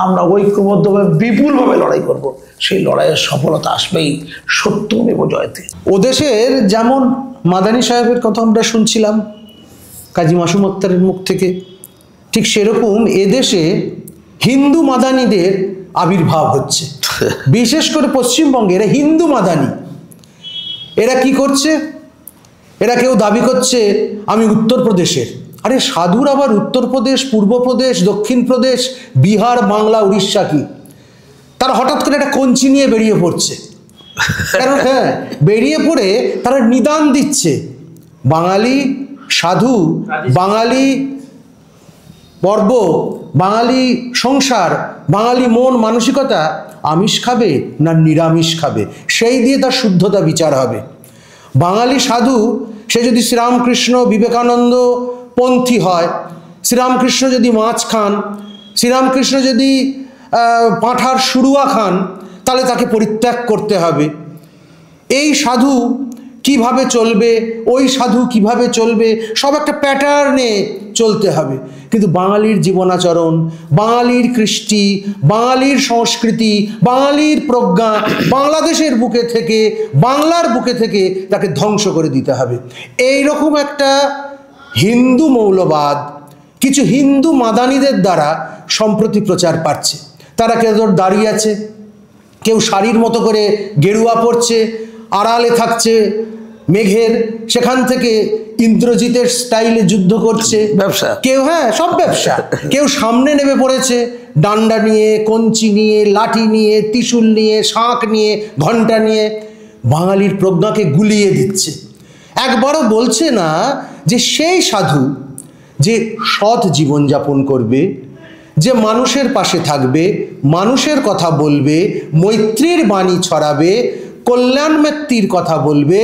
আমরা ঐক্যবদ্ধভাবে বিপুলভাবে লড়াই করব। সেই লড়াইয়ের সফলতা আসবেই, সত্যমেব জয়তে। ও দেশের যেমন মাদানী সাহেবের কথা আমরা শুনছিলাম কাজী মাসুম আক্তারের মুখ থেকে, ঠিক সেরকম এদেশে হিন্দু মাদানীদের আবির্ভাব হচ্ছে। বিশেষ করে পশ্চিমবঙ্গে এরা হিন্দু মাদানী। এরা কি করছে? এরা কেউ দাবি করছে আমি উত্তরপ্রদেশের। আরে সাধুর আবার উত্তরপ্রদেশ, পূর্বপ্রদেশ, দক্ষিণ প্রদেশ, বিহার, বাংলা, উড়িষ্যা কি? তারা হঠাৎ করে একটা কঞ্চি নিয়ে বেরিয়ে পড়ছে। কারণ হ্যাঁ, বেরিয়ে পড়ে তারা নিদান দিচ্ছে বাঙালি সাধু, বাঙালি পর্ব, বাঙালি সংসার, বাঙালি মন মানসিকতা আমিষ খাবে না নিরামিষ খাবে, সেই দিয়ে তার শুদ্ধতা বিচার হবে। বাঙালি সাধু সে যদি শ্রীরামকৃষ্ণ বিবেকানন্দ পন্থী হয়, শ্রীরামকৃষ্ণ যদি মাছ খান, শ্রীরামকৃষ্ণ যদি পাঁঠার শুরুয়া খান, তাহলে তাকে পরিত্যাগ করতে হবে। এই সাধু কিভাবে চলবে, ওই সাধু কিভাবে চলবে, সব একটা প্যাটার্নে চলতে হবে। কিন্তু বাঙালির জীবনাচরণ, বাঙালির কৃষ্টি, বাঙালির সংস্কৃতি, বাঙালির প্রজ্ঞা বাংলাদেশের বুকে থেকে, বাংলার বুকে থেকে তাকে ধ্বংস করে দিতে হবে। এই রকম একটা হিন্দু মৌলবাদ কিছু হিন্দু মাদানিদের দ্বারা সম্প্রতি প্রচার পাচ্ছে। তারা কেউ দাঁড়িয়ে আছে, কেউ শাড়ির মতো করে গেরুয়া পরছে, আড়ালে থাকছে মেঘের, সেখান থেকে ইন্দ্রজিতের স্টাইলে যুদ্ধ করছে, ব্যবসা। কেউ সব ব্যবসা। কেউ সামনে নেমে পড়েছে ডান্ডা নিয়ে, কঞ্চি নিয়ে, লাঠি নিয়ে, ত্রিশূল নিয়ে, শাঁখ নিয়ে, ঘণ্টা নিয়ে, বাঙালির প্রজ্ঞাকে গুলিয়ে দিচ্ছে। একবারও বলছে না যে সেই সাধু যে সৎ জীবনযাপন করবে, যে মানুষের পাশে থাকবে, মানুষের কথা বলবে, মৈত্রীর বাণী ছড়াবে, কল্যাণ ব্যক্তির কথা বলবে,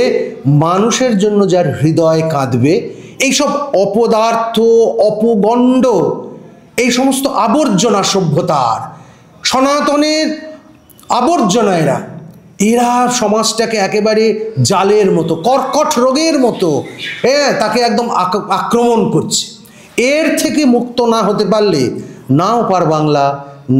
মানুষের জন্য যার হৃদয় কাঁদবে, এইসব অপদার্থ, অপগণ্ড, এই সমস্ত আবর্জনা সভ্যতার, সনাতনের আবর্জনা এরা সমাজটাকে একেবারে জালের মতো, কর্কট রোগের মতো তাকে একদম আক্রমণ করছে। এর থেকে মুক্ত না হতে পারলে না ওপার বাংলা,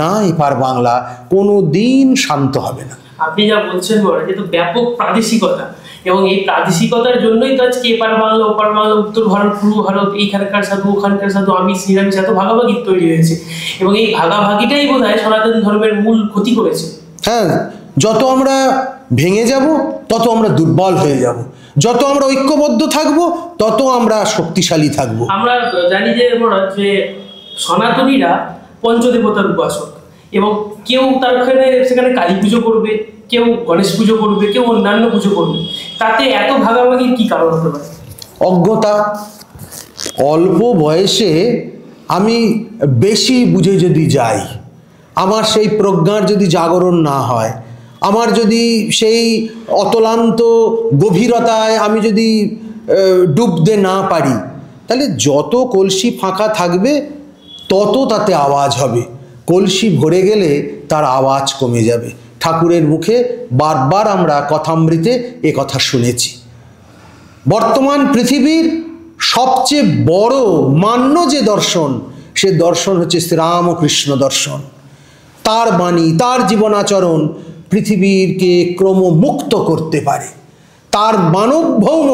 না এপার বাংলা কোনো দিন শান্ত হবে না। আপনি যা বলছেন যে তো ব্যাপক প্রাদেশিকতা, এবং এই প্রাদেশিকতার জন্যই তো আজকে এপার বাংলা, ওপার বাংলা, উত্তর ভারত, পূর্ব ভারত, এইখানকার সাধু, ওখানকার সাধু, আমিষ নিরামিষ, এত ভাগাভাগি তৈরি হয়েছে। এবং এই ভাগাভাগিটাই বোধ হয় সনাতন ধর্মের মূল ক্ষতি করেছে। যত আমরা ভেঙে যাব তত আমরা দুর্বল হয়ে যাব, যত আমরা ঐক্যবদ্ধ থাকব তত আমরা শক্তিশালী থাকব। আমরা জানি যে সনাতনীরা পঞ্চদেবতার উপাসক, এবং কেউ সেখানে কালী পুজো করবে, কেউ গণেশ পুজো করবে, কেউ অন্যান্য পুজো করবে। তাতে এত ভাগাভাগির কি কারণ হতে পারে? অজ্ঞতা। অল্প বয়সে আমি বেশি বুঝে যদি যাই, আমার সেই প্রজ্ঞার যদি জাগরণ না হয়, আমার যদি সেই অতলান্ত গভীরতায় আমি যদি ডুবতে না পারি, তাহলে যত কলসি ফাঁকা থাকবে তত তাতে আওয়াজ হবে। কলসি ভরে গেলে তার আওয়াজ কমে যাবে। ঠাকুরের মুখে বারবার আমরা কথামৃতে এ কথা শুনেছি। বর্তমান পৃথিবীর সবচেয়ে বড় মান্য যে দর্শন, সে দর্শন হচ্ছে শ্রীরামকৃষ্ণ দর্শন। তার বাণী, তার জীবনাচরণ পৃথিবীকে ক্রমমুক্ত করতে পারে। তার মানবভৌম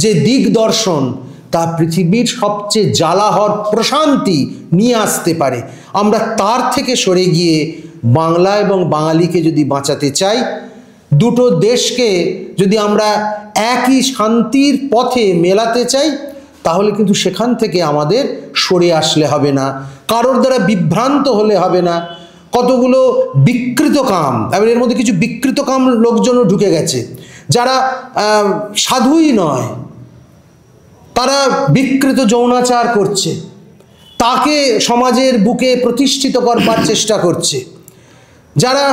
যে দিক দর্শন, তা পৃথিবীর সবচেয়ে জ্বালাহর প্রশান্তি নিয়ে আসতে পারে। আমরা তার থেকে সরে গিয়ে বাংলা এবং বাঙালিকে যদি বাঁচাতে চাই, দুটো দেশকে যদি আমরা একই শান্তির পথে মেলাতে চাই, তাহলে কিন্তু সেখান থেকে আমাদের সরে আসলে হবে না, কারোর দ্বারা বিভ্রান্ত হলে হবে না। কতগুলো বিকৃত কাম, এবার এর মধ্যে কিছু বিকৃত কাম লোকজনও ঢুকে গেছে, যারা সাধুই নয়, তারা বিকৃত যৌনাচার করছে, তাকে সমাজের বুকে প্রতিষ্ঠিত করবার চেষ্টা করছে। যারা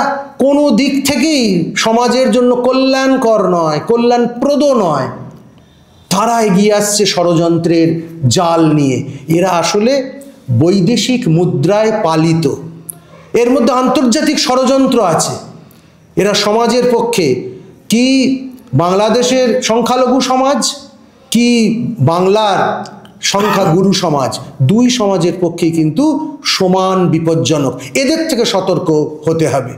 কোনো দিক থেকেই সমাজের জন্য কল্যাণকর নয়, কল্যাণপ্রদ নয়, তারা এগিয়ে আসছে ষড়যন্ত্রের জাল নিয়ে। এরা আসলে বৈদেশিক মুদ্রায় পালিত, এর মধ্যে আন্তর্জাতিক ষড়যন্ত্র আছে। এরা সমাজের পক্ষে, কি বাংলাদেশের সংখ্যালঘু সমাজ, কি বাংলার সংখ্যাগুরু সমাজ, দুই সমাজের পক্ষেই কিন্তু সমান বিপজ্জনক। এদের থেকে সতর্ক হতে হবে।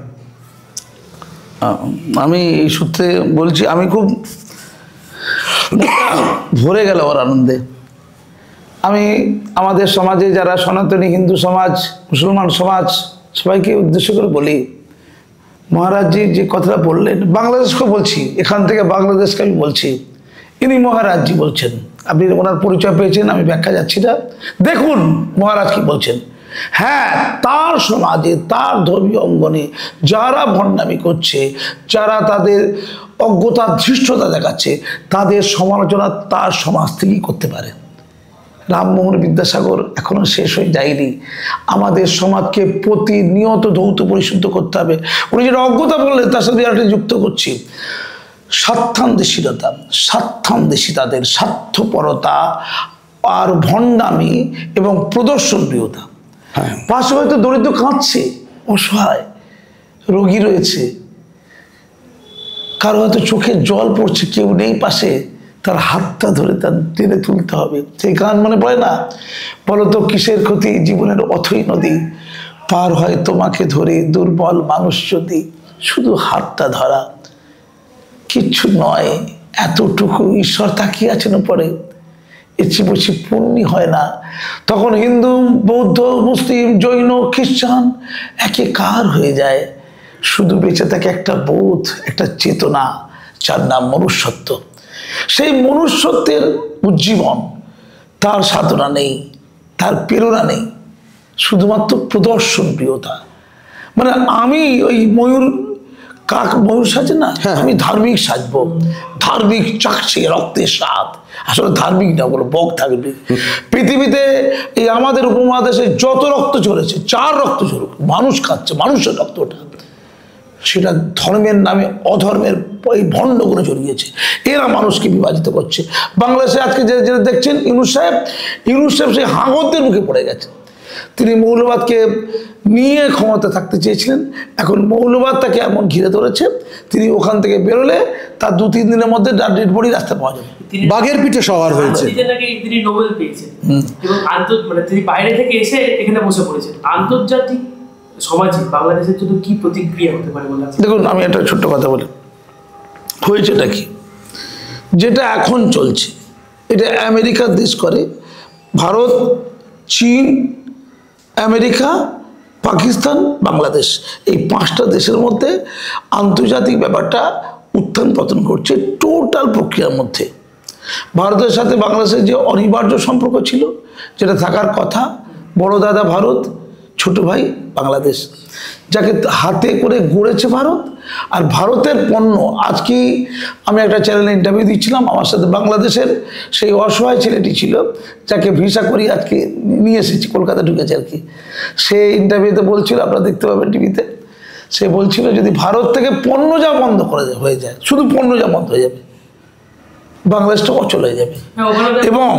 আমি এই সূত্রে বলছি, আমি খুব ভরে গেল ওর আনন্দে। আমি আমাদের সমাজে যারা সনাতনী হিন্দু সমাজ, মুসলমান সমাজ, সবাইকে উদ্দেশ্য করে বলি, মহারাজজি যে কথাটা বললেন, বাংলাদেশকে বলছি, এখান থেকে বাংলাদেশকে আমি বলছি, ইনি মহারাজজি বলছেন। আপনি ওনার পরিচয় পেয়েছেন, আমি ব্যাখ্যা যাচ্ছি না, দেখুন মহারাজ কি বলছেন। হ্যাঁ, তার সমাজে, তার ধর্মীয় অঙ্গনে যারা ভণ্ডামি করছে, যারা তাদের অজ্ঞতা ধৃষ্টতা দেখাচ্ছে, তাদের সমালোচনা তার সমাজ থেকেই করতে পারে। রামমোহন বিদ্যাসাগর এখনো শেষ হয়ে যায়নি। আমাদের সমাজকে প্রতিনিয়ত ধৌত পরিশুদ্ধ করতে হবে। উনি যেটা অজ্ঞতা বললেন, তার সাথে আরেকটা যুক্ত করছি, স্বার্থান্বেষিতাদের স্বার্থপরতা আর ভণ্ডামি এবং প্রদর্শন প্রিয়তা। পাশে হয়তো দরিদ্র কাঁদছে, অসহায় রোগী রয়েছে, কারো হয়তো চোখে জল পড়ছে, কেউ নেই পাশে, তার হাতটা ধরে তার টেনে তুলতে হবে। সেই গান মনে পড়ে না, বলো তো কিসের ক্ষতি জীবনের অথই নদী, পার হয় তোমাকে ধরে দুর্বল মানুষ যদি, শুধু হাতটা ধরা, কিচ্ছু নয়, এতটুকু ঈশ্বর তাকিয়ে আছেন উপরে, এসে বসে পুণ্যি হয় না। তখন হিন্দু, বৌদ্ধ, মুসলিম, জৈন, খ্রিস্টান একাকার হয়ে যায়, শুধু বেঁচে থাকে একটা বোধ, একটা চেতনা, যার নাম মনুষ্যত্ব। সেই মনুষ্যত্বের উজ্জীবন, তার সাধনা নেই, তার প্রেরণা নেই, শুধুমাত্র প্রদর্শন প্রিয়তা। মানে আমি ওই ময়ূর সাজে না, আমি ধার্মিক সাজবো, ধার্মিক চাকছে রক্তের স্বাদ, আসলে ধার্মিক না, ওগুলো বক থাকবে। পৃথিবীতে এই আমাদের উপমহাদেশে যত রক্ত ঝরেছে, যার রক্ত ঝরুক, মানুষ খাচ্ছে মানুষের রক্তটা, সেটা ধর্মের নামে অধর্মের এই ভণ্ডগুলো জড়িয়েছে, এরা মানুষকে বিভাজিত করছে। বাংলাদেশে আজকে যেটা দেখছেন, ইউনূস সাহেব সেই হাঙরদের মুখে পড়ে গেছে। তিনি মৌলবাদকে নিয়ে ক্ষমতা থাকতে চেয়েছিলেন, এখন মৌলবাদ তাকে এমন ঘিরে ধরেছে, তিনি ওখান থেকে বেরোলে তার 2-3 দিনের মধ্যে ডেড বডি রাস্তা পাওয়া যাবে। বাঘের পিঠে সওয়ার হয়েছে। তিনি নোবেল পেয়েছেন এবং মানে তিনি বাইরে থেকে এসে এখানে বসে পড়েছেন। আন্তর্জাতিক সমাজে বাংলাদেশের জন্য কি প্রতিক্রিয়া হতে পারে বলে? দেখুন, আমি একটা ছোট্ট কথা বলি, হয়েছেটা কি, যেটা এখন চলছে এটা আমেরিকার দেশ করে, ভারত, চীন, আমেরিকা, পাকিস্তান, বাংলাদেশ, এই 5টা দেশের মধ্যে আন্তর্জাতিক ব্যাপারটা উত্থান পতন করছে টোটাল প্রক্রিয়ার মধ্যে। ভারতের সাথে বাংলাদেশের যে অনিবার্য সম্পর্ক ছিল, যেটা থাকার কথা, বড় দাদা ভারত, ছোট ভাই বাংলাদেশ, যাকে হাতে করে গড়েছে ভারত। আর ভারতের পণ্য, আজকে আমি একটা চ্যানেলে ইন্টারভিউ দিচ্ছিলাম, আমার সাথে বাংলাদেশের সেই অসহায় ছেলেটি ছিল, যাকে ভিসা করি আজকে নিয়ে এসেছি, কলকাতা ঢুকেছে আর কি। সে ইন্টারভিউতে বলছিল, আপনারা দেখতে পাবেন টিভিতে, সে বলছিল যদি ভারত থেকে পণ্য যা বন্ধ করে হয়ে যায়, শুধু পণ্য যা বন্ধ হয়ে যাবে, বাংলাদেশটা অচল হয়ে যাবে। এবং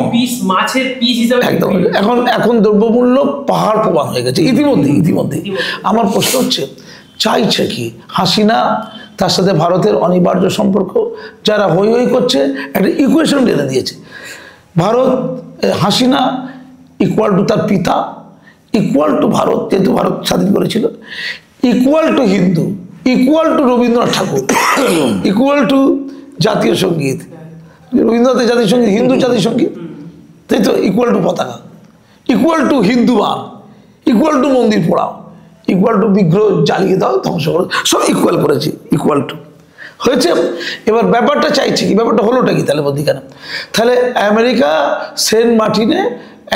একদম এখন দ্রব্যমূল্য পাহাড় প্রমাণ হয়ে গেছে ইতিমধ্যে। আমার প্রশ্ন হচ্ছে, চাইছে কি হাসিনা? তার সাথে ভারতের অনিবার্য সম্পর্ক, যারা হই হই করছে, একটা ইকুয়েশন টেনে দিয়েছে। ভারত, হাসিনা ইকুয়াল টু তার পিতা, ইকুয়াল টু ভারত, যেহেতু ভারত স্বাধীন করেছিল, equal to Hindu, equal to Rabindranath Thakur, equal to জাতীয় সঙ্গীত, রবীন্দ্রনাথের জাতীয় সঙ্গীত, হিন্দু জাতীয় সঙ্গীত, তাই তো, ইকুয়াল টু পতাকা, ইকুয়াল টু হিন্দু বান, ইকুয়াল টু মন্দির পোড়াও, ইকুয়াল টু বিগ্রহ জ্বালিয়ে দাও, ধ্বংস করো, সব ইকুয়াল করেছি, ইকুয়াল টু হয়েছে। এবার ব্যাপারটা চাইছে কি, ব্যাপারটা হলোটা কি তাহলে মধ্যিখানে? তাহলে আমেরিকা সেন্ট মার্টিনে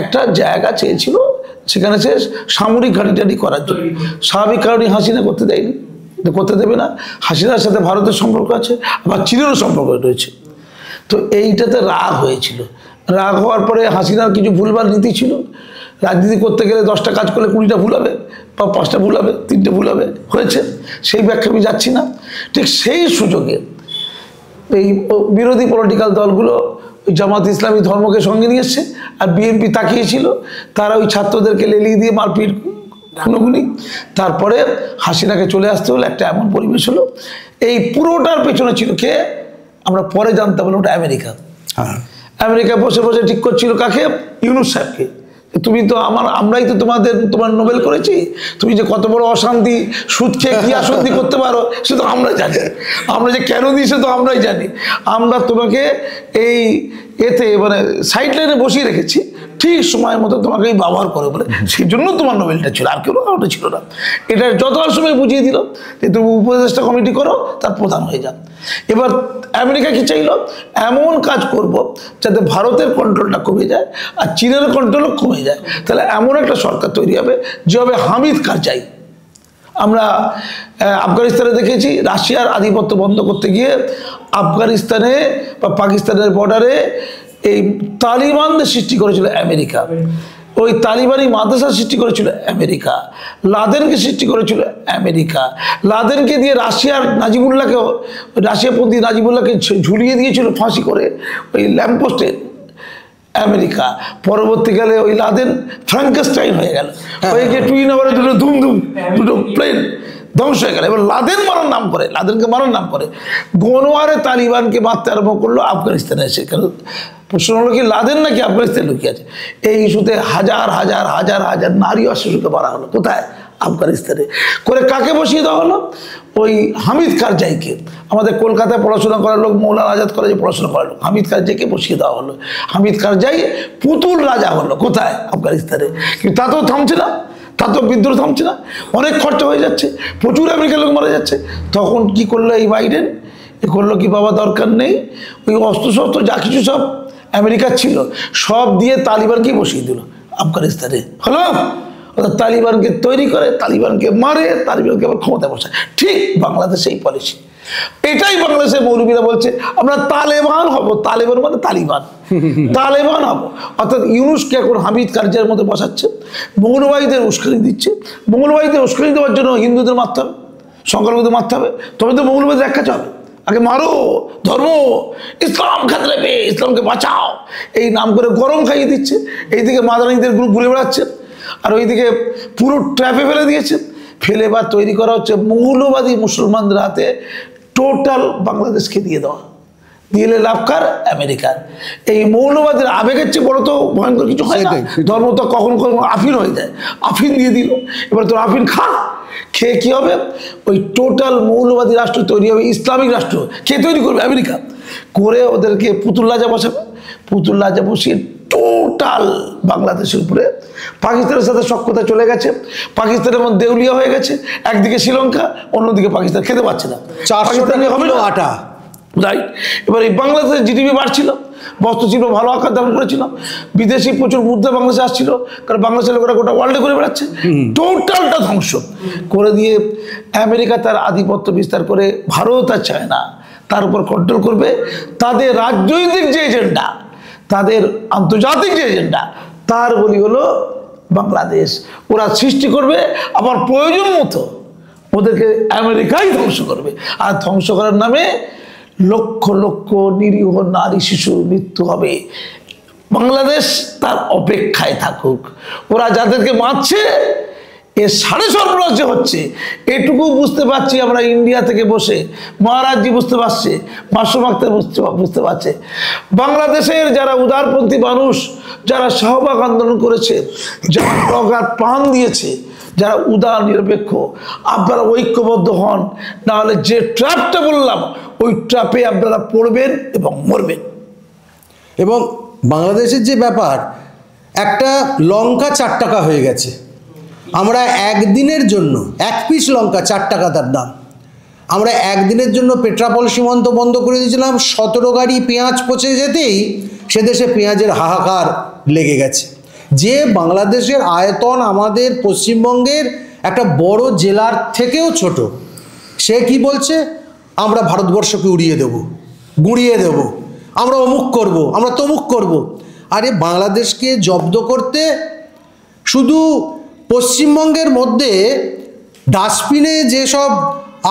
একটা জায়গা চেয়েছিল, সেখানে সে সামরিক ঘাঁটি করার জন্য। স্বাভাবিক কারণে হাসিনা করতে দেয়নি, করতে দেবে না। হাসিনার সাথে ভারতের সম্পর্ক আছে, আবার চীনেরও সম্পর্ক রয়েছে। তো এইটাতে রাগ হয়েছিল। রাগ হওয়ার পরে হাসিনার কিছু ভুলভাল নীতি ছিল, রাজনীতি করতে গেলে 10টা কাজ করলে 20টা ভুল হবে, বা 5টা ভুল হবে, 3টে ভুল হবে, হয়েছে। সেই ব্যাখ্যা আমি যাচ্ছি না। ঠিক সেই সুযোগে এই বিরোধী পলিটিক্যাল দলগুলো ওই জামাত ইসলামী ধর্মকে সঙ্গে নিয়ে এসছে, আর বিএনপি তাকিয়েছিল, তারা ওই ছাত্রদেরকে লেলিয়ে দিয়ে মারপিট খুনোখুনি। তারপরে হাসিনাকে চলে আসতে হলো, একটা এমন পরিবেশ হলো। এই পুরোটার পেছনে ছিল কে, আমরা পরে জানতে পারলাম ওটা আমেরিকা। আমেরিকা বসে বসে ঠিক করছিল কাকে, ইউনূস সাহেবকে। তুমি তো আমরাই তো তোমার নোবেল করেছি, তুমি যে কত বড় অশান্তি, সুদ খেয়ে কি অশান্তি করতে পারো সে তো আমরা জানি, আমরা যে কেন দিই সে তো আমরাই জানি। আমরা তোমাকে এই এতে মানে সাইড লাইনে বসিয়ে রেখেছি, ঠিক সময় মতো তোমাকে ব্যবহার করে বলে, সেই জন্য তোমার নোবেলটা ছিল, আর কেউ ওটা ছিল না। এটা যত সময় বুঝিয়ে দিল যে তুমি উপদেষ্টা কমিটি করো, তার প্রধান হয়ে যান। এবার আমেরিকা কি চাইলো, এমন কাজ করব যাতে ভারতের কন্ট্রোলটা কমে যায় আর চীনের কন্ট্রোলও কমে যায়। তাহলে এমন একটা সরকার তৈরি হবে যে হবে হামিদ কারজাই। আমরা আফগানিস্তানে দেখেছি, রাশিয়ার আধিপত্য বন্ধ করতে গিয়ে আফগানিস্তানে বা পাকিস্তানের বর্ডারে এই তালিবানদের সৃষ্টি করেছিল আমেরিকা। ওই তালিবানি মাদ্রাসা সৃষ্টি করেছিল আমেরিকা, লাদেনকে সৃষ্টি করেছিল আমেরিকা, লাদেনকে দিয়ে রাশিয়াপন্থী নাজিবুল্লাহকে ঝুলিয়ে দিয়েছিল ফাঁসি করে ওই ল্যাম্পপোস্টে আমেরিকা। পরবর্তীকালে ওই লাদেন ফ্রাঙ্কেনস্টাইন হয়ে গেল, ওই যে টুইন আওয়ারে দুটো প্লেন ধ্বংস হয়ে গেল। এবার লাদেনকে মারার নাম করে গণওয়ারে তালিবানকে মারতে আরম্ভ করলো আফগানিস্তানে এসে। কেন প্রশ্ন হলো কি লাদেন নাকি আফগানিস্তানে লুকিয়ে আছে? এই ইস্যুতে হাজার হাজার হাজার হাজার নারী আর শিশুকে মারা হলো। কোথায়? আফগানিস্তানে। করে কাকে বসিয়ে দেওয়া হলো? ওই হামিদ কারজাইকে, আমাদের কলকাতায় পড়াশোনা করার লোক, মৌলানা আজাদ কলেজে পড়াশোনা করার লোক, হামিদ কারজাইকে বসিয়ে দেওয়া হলো। হামিদ কারজাই পুতুল রাজা হলো। কোথায়? আফগানিস্তানে। কিন্তু তা তো থামছে না, তা তো বিদ্রোহ থামছে না, অনেক খরচা হয়ে যাচ্ছে, প্রচুর আমেরিকার লোক মারা যাচ্ছে। তখন কি করলো এই বাইডেন? এ করলো কি, বাবা দরকার নেই, ওই অস্ত্রশস্ত্র যা কিছু সব আমেরিকার ছিল সব দিয়ে তালিবানকে বসিয়ে দিল আফগানিস্তানে। হলো তালিবানকে তৈরি করে, তালিবানকে মারে, তালিবানকে আবার ক্ষমতায় বসায়। ঠিক বাংলাদেশে এই পলিসি। এটাই বাংলাদেশের মৌলবীরা বলছে আমরা তালেবান হব। তালেবান মানে তালিবান, তালেবান হব। অর্থাৎ ইউনুসকে এখন হামিদ কারজাইয়ের মধ্যে বসাচ্ছে, মৌলবাদীদের উস্কানি দিচ্ছে। মৌলবাদীদের উস্কানি দেওয়ার জন্য হিন্দুদের মারতে হবে, সংখ্যালঘুদের মারতে হবে, তবে তো মৌলবাদী এক কাছে হবে। আগে মারো, ধর্ম, ইসলাম খাতরে পে, ইসলামকে বাঁচাও, এই নাম করে গরম খাইয়ে দিচ্ছে। এইদিকে মাদানীদের গ্রুপ ঘুরে বেড়াচ্ছে, আর ওইদিকে পুরো ট্র্যাপে ফেলে দিয়েছে। ফেলে বা তৈরি করা হচ্ছে মৌলবাদী মুসলমানদের হাতে টোটাল বাংলাদেশকে দিয়ে দেওয়া। দিলে লাভ কার? আমেরিকার। এই মৌলবাদের আবেগের চেয়ে বড় তো ভয়ঙ্কর কিছু হয় না। ধর্ম তো কখনো কখনো আফিন হয়ে যায়, আফিন দিয়ে দিল, এবার তোর আফিন খা। খেয়ে কী হবে? ওই টোটাল মৌলবাদী রাষ্ট্র তৈরি হবে, ইসলামিক রাষ্ট্র। কে তৈরি করবে? আমেরিকা। করে ওদেরকে পুতুল রাজা বসাবে, পুতুল রাজা বসিয়ে টোটাল বাংলাদেশের উপরে। পাকিস্তানের সাথে সখ্যতা চলে গেছে, পাকিস্তানের মধ্যে দেউলিয়া হয়ে গেছে। একদিকে শ্রীলঙ্কা, অন্যদিকে পাকিস্তান খেতে পাচ্ছে না, 400 টাকা কিলো আটা। রাইট। এবার এই বাংলাদেশের জিডিপি বাড়ছিল, বস্ত্রশিল্প ভালো আকার ধারণ করেছিল, বিদেশি প্রচুর মুদ্রা বাংলাদেশে আসছিল, কারণ বাংলাদেশের লোকেরা গোটা ওয়ার্ল্ডে করে বেড়াচ্ছে। টোটালটা ধ্বংস করে দিয়ে আমেরিকা তার আধিপত্য বিস্তার করে ভারত আর চায়না তার উপর কন্ট্রোল করবে। তাদের রাজনৈতিক যে এজেন্ডা, তাদের আন্তর্জাতিক যে এজেন্ডা, তার বলি হলো বাংলাদেশ। ওরা সৃষ্টি করবে, আবার প্রয়োজন মতো ওদেরকে আমেরিকাই ধ্বংস করবে। আর ধ্বংস করার নামে লক্ষ লক্ষ নিরীহ নারী শিশুর মৃত্যু হবে। বাংলাদেশ তার অপেক্ষায় থাকুক। ওরা যাদেরকে মারছে, এ সাড়ে সর্বনাশ যে হচ্ছে এটুকু বুঝতে পারছি আমরা ইন্ডিয়া থেকে বসে। মহারাজজি বুঝতে পারছে, মাসুম আক্তার বুঝতে পারছে। বাংলাদেশের যারা উদারপন্থী মানুষ, যারা শাহবাগ আন্দোলন করেছে, যারা প্রগাঢ় প্রাণ দিয়েছে, যারা উদার নিরপেক্ষ, আপনারা ঐক্যবদ্ধ হন, নাহলে যে ট্র্যাপটা বললাম ওই ট্র্যাপে আপনারা পড়বেন এবং মরবেন। এবং বাংলাদেশের যে ব্যাপার, একটা লঙ্কা 4 টাকা হয়ে গেছে। আমরা একদিনের জন্য 1 পিস লঙ্কা 4 টাকা তার দাম। আমরা একদিনের জন্য পেট্রাপোল সীমান্ত বন্ধ করে দিয়েছিলাম। 17 গাড়ি পেঁয়াজ পচে যেতেই সে দেশে পেঁয়াজের হাহাকার লেগে গেছে। যে বাংলাদেশের আয়তন আমাদের পশ্চিমবঙ্গের একটা বড় জেলার থেকেও ছোট, সে কি বলছে? আমরা ভারতবর্ষকে উড়িয়ে দেব, গুঁড়িয়ে দেব, আমরা অমুক করব, আমরা তমুক করব। আরে বাংলাদেশকে জব্দ করতে শুধু পশ্চিমবঙ্গের মধ্যে ডাস্টবিনে যেসব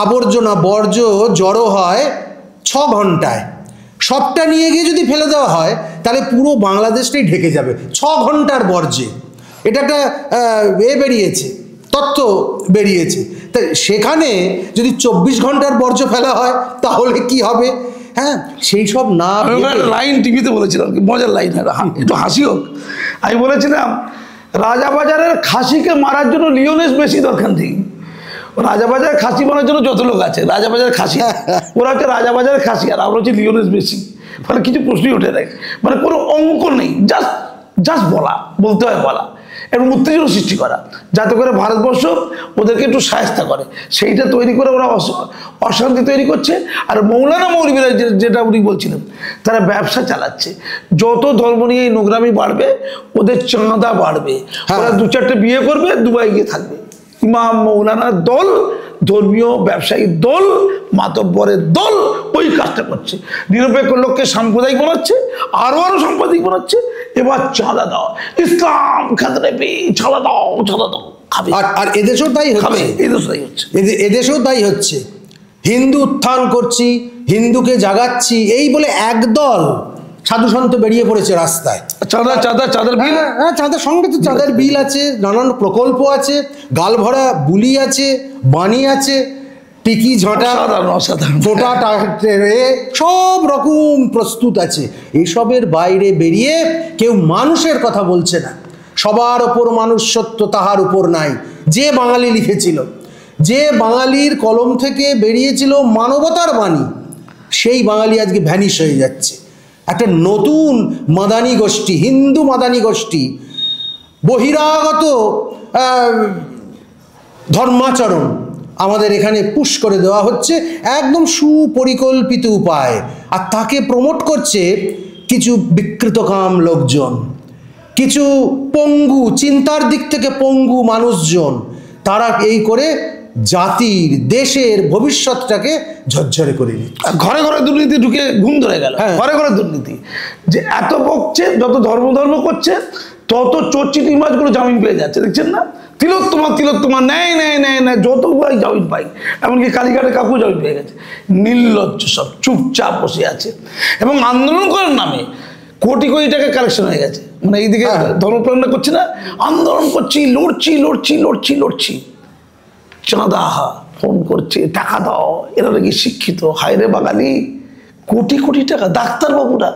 আবর্জনা বর্জ্য জড়ো হয় 6 ঘন্টায়, সবটা নিয়ে গিয়ে যদি ফেলে দেওয়া হয় তাহলে পুরো বাংলাদেশটাই ঢেকে যাবে 6 ঘন্টার বর্জ্যে। এটা একটা বেরিয়েছে, তথ্য বেরিয়েছে। তাই সেখানে যদি 24 ঘন্টার বর্জ্য ফেলা হয় তাহলে কি হবে? হ্যাঁ, সেই সব না। লাইন টিভিতে বলেছিলাম, মজার লাইন, একটু হাসি হোক। আমি বলেছিলাম রাজাবাজারের খাসিকে মারার জন্য লিওনেস মেসি দরকার নেই। রাজাবাজার খাসি মারার জন্য যত লোক আছে, রাজাবাজার খাসি, ওরা হচ্ছে রাজাবাজারের খাসি, আর আমরা হচ্ছে লিওনেস মেসি। মানে কিছু প্রশ্নই ওঠে না, মানে কোনো অঙ্ক নেই, জাস্ট বলতে হয় বলা এবং উত্তেজনা সৃষ্টি করা, যাতে করে ভারতবর্ষ ওদেরকে একটু সাহায্য করে। সেইটা তৈরি করে ওরা অশান্তি তৈরি করছে। আর মৌলানা মৌলবীরা যেটা উনি বলছিলেন, তারা ব্যবসা চালাচ্ছে। যত ধর্ম নিয়ে নোংরামি বাড়বে, ওদের চাঁদা বাড়বে, ওরা 2-4টে বিয়ে করবে, দুবাই গিয়ে থাকবে। ইমাম মৌলানার দল, ধর্মীয় ব্যবসায়ী দল, মাতব্বরের দল ওই কাজটা করছে। নিরপেক্ষ লোককে সাম্প্রদায়িক বানাচ্ছে, আরো সাম্প্রদায়িক বানাচ্ছে। এবার চাঁদা দাও, ইসলাম খাতে নেবে, চাঁদা দাও, চাঁদা দাও, খাবে। আর এদেশেও তাই হচ্ছে, এদেশেও তাই হচ্ছে। হিন্দু উত্থান করছি, হিন্দুকে জাগাচ্ছি, এই বলে একদল সাধু সন্ত বেরিয়ে পড়েছে রাস্তায়। চাঁদার বিল, হ্যাঁ, চাঁদার সঙ্গে তো চাঁদার বিল আছে, নানান প্রকল্প আছে, গাল ভরা বুলি আছে, বাণী আছে, টিকি ঝাঁটা, ফোটা, সব রকম প্রস্তুত আছে। এসবের বাইরে বেরিয়ে কেউ মানুষের কথা বলছে না। সবার ওপর মানুষ সত্য, তাহার উপর নাই, যে বাঙালি লিখেছিল, যে বাঙালির কলম থেকে বেরিয়েছিল মানবতার বাণী, সেই বাঙালি আজকে ভ্যানিশ হয়ে যাচ্ছে। একটা নতুন মাদানী গোষ্ঠী, হিন্দু মাদানী গোষ্ঠী, বহিরাগত ধর্মাচরণ আমাদের এখানে পুশ করে দেওয়া হচ্ছে একদম সুপরিকল্পিত উপায়। আর তাকে প্রমোট করছে কিছু বিকৃতকাম লোকজন, কিছু পঙ্গু, চিন্তার দিক থেকে পঙ্গু মানুষজন। তারা এই করে জাতির, দেশের ভবিষ্যৎটাকে ঝরঝরে করে দিচ্ছে। ঘরে ঘরে দুর্নীতি ঢুকে ঘুম ধরে গেল। ঘরে ঘরে দুর্নীতি, যে এত বকছে, যত ধর্ম করছে, তত চোরচিটির মাছগুলো জামিন পেয়ে যাচ্ছে। দেখছেন না, তিলোত্তমা নেয়, যত জামিন পাই। এমনকি কালীঘাটে কাকু জামিন পেয়ে গেছে। নির্লজ্জ সব চুপচাপ বসে আছে, এবং আন্দোলন করার নামে কোটি কোটি টাকা কালেকশন হয়ে গেছে। মানে এইদিকে ধর্মপ্রাণটা করছে না, আন্দোলন করছি, লড়ছি, চাঁদা ফোন করছে, টাকা দাও, এরা নাকি শিক্ষিত। হায়রে বাঙালি, কোটি কোটি টাকা। ডাক্তারবাবুরা,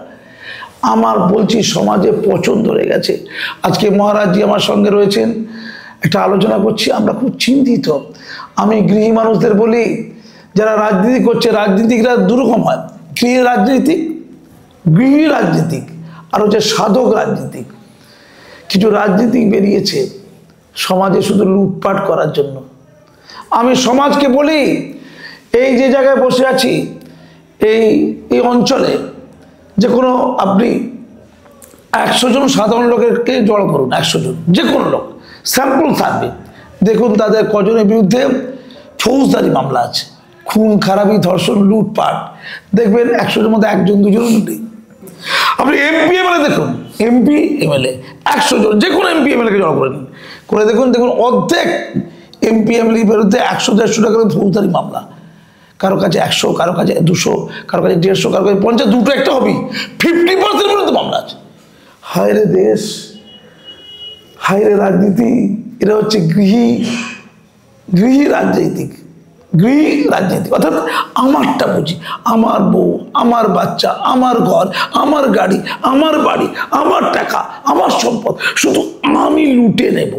আমার বলছি সমাজে পচন ধরে গেছে। আজকে মহারাজজি আমার সঙ্গে রয়েছেন, একটা আলোচনা করছি, আমরা খুব চিন্তিত। আমি গৃহী মানুষদের বলি, যারা রাজনীতি করছে, রাজনীতিকরা দুরকম হয়, গৃহী রাজনীতিক, গৃহী রাজনীতিক, আর হচ্ছে সাধক রাজনীতিক। কিছু রাজনীতিক বেরিয়েছে সমাজে শুধু লুটপাট করার জন্য। আমি সমাজকে বলি, এই যে জায়গায় বসে আছি, এই অঞ্চলে যে কোনো আপনি 100 জন সাধারণ লোকেরকে জড়ো করুন, 100 জন, যে কোনো লোক, স্যাম্পল থাকবে, দেখুন তাদের কজনের বিরুদ্ধে ফৌজদারি মামলা আছে, খুন খারাপি, ধর্ষণ, লুটপাট। দেখবেন 100 জনের মধ্যে 1 জন 2 জন নেই। আপনি এমপি এমএলএ দেখুন, এমপি এমএলএ 100 জন, যে কোনো এমপি এমএলএকে জড়ো করে নিন, করে দেখুন অর্ধেক এমপি এমএলএ বিরুদ্ধে 100-150 টাকা করে ফৌজদারি মামলা। কারো কাছে 100, কারো কাছে 200, কারো কাছে 150, কারো কাছে 50, দুটো একটা হবেই। 50% বিরুদ্ধে মামলা আছে। হায়রে দেশ, হায়রে রাজনীতি। এটা হচ্ছে গৃহী রাজনীতিক, অর্থাৎ আমারটা বুঝি, আমার বউ, আমার বাচ্চা, আমার ঘর, আমার গাড়ি, আমার বাড়ি, আমার টাকা, আমার সম্পদ, শুধু আমি লুটে নেব,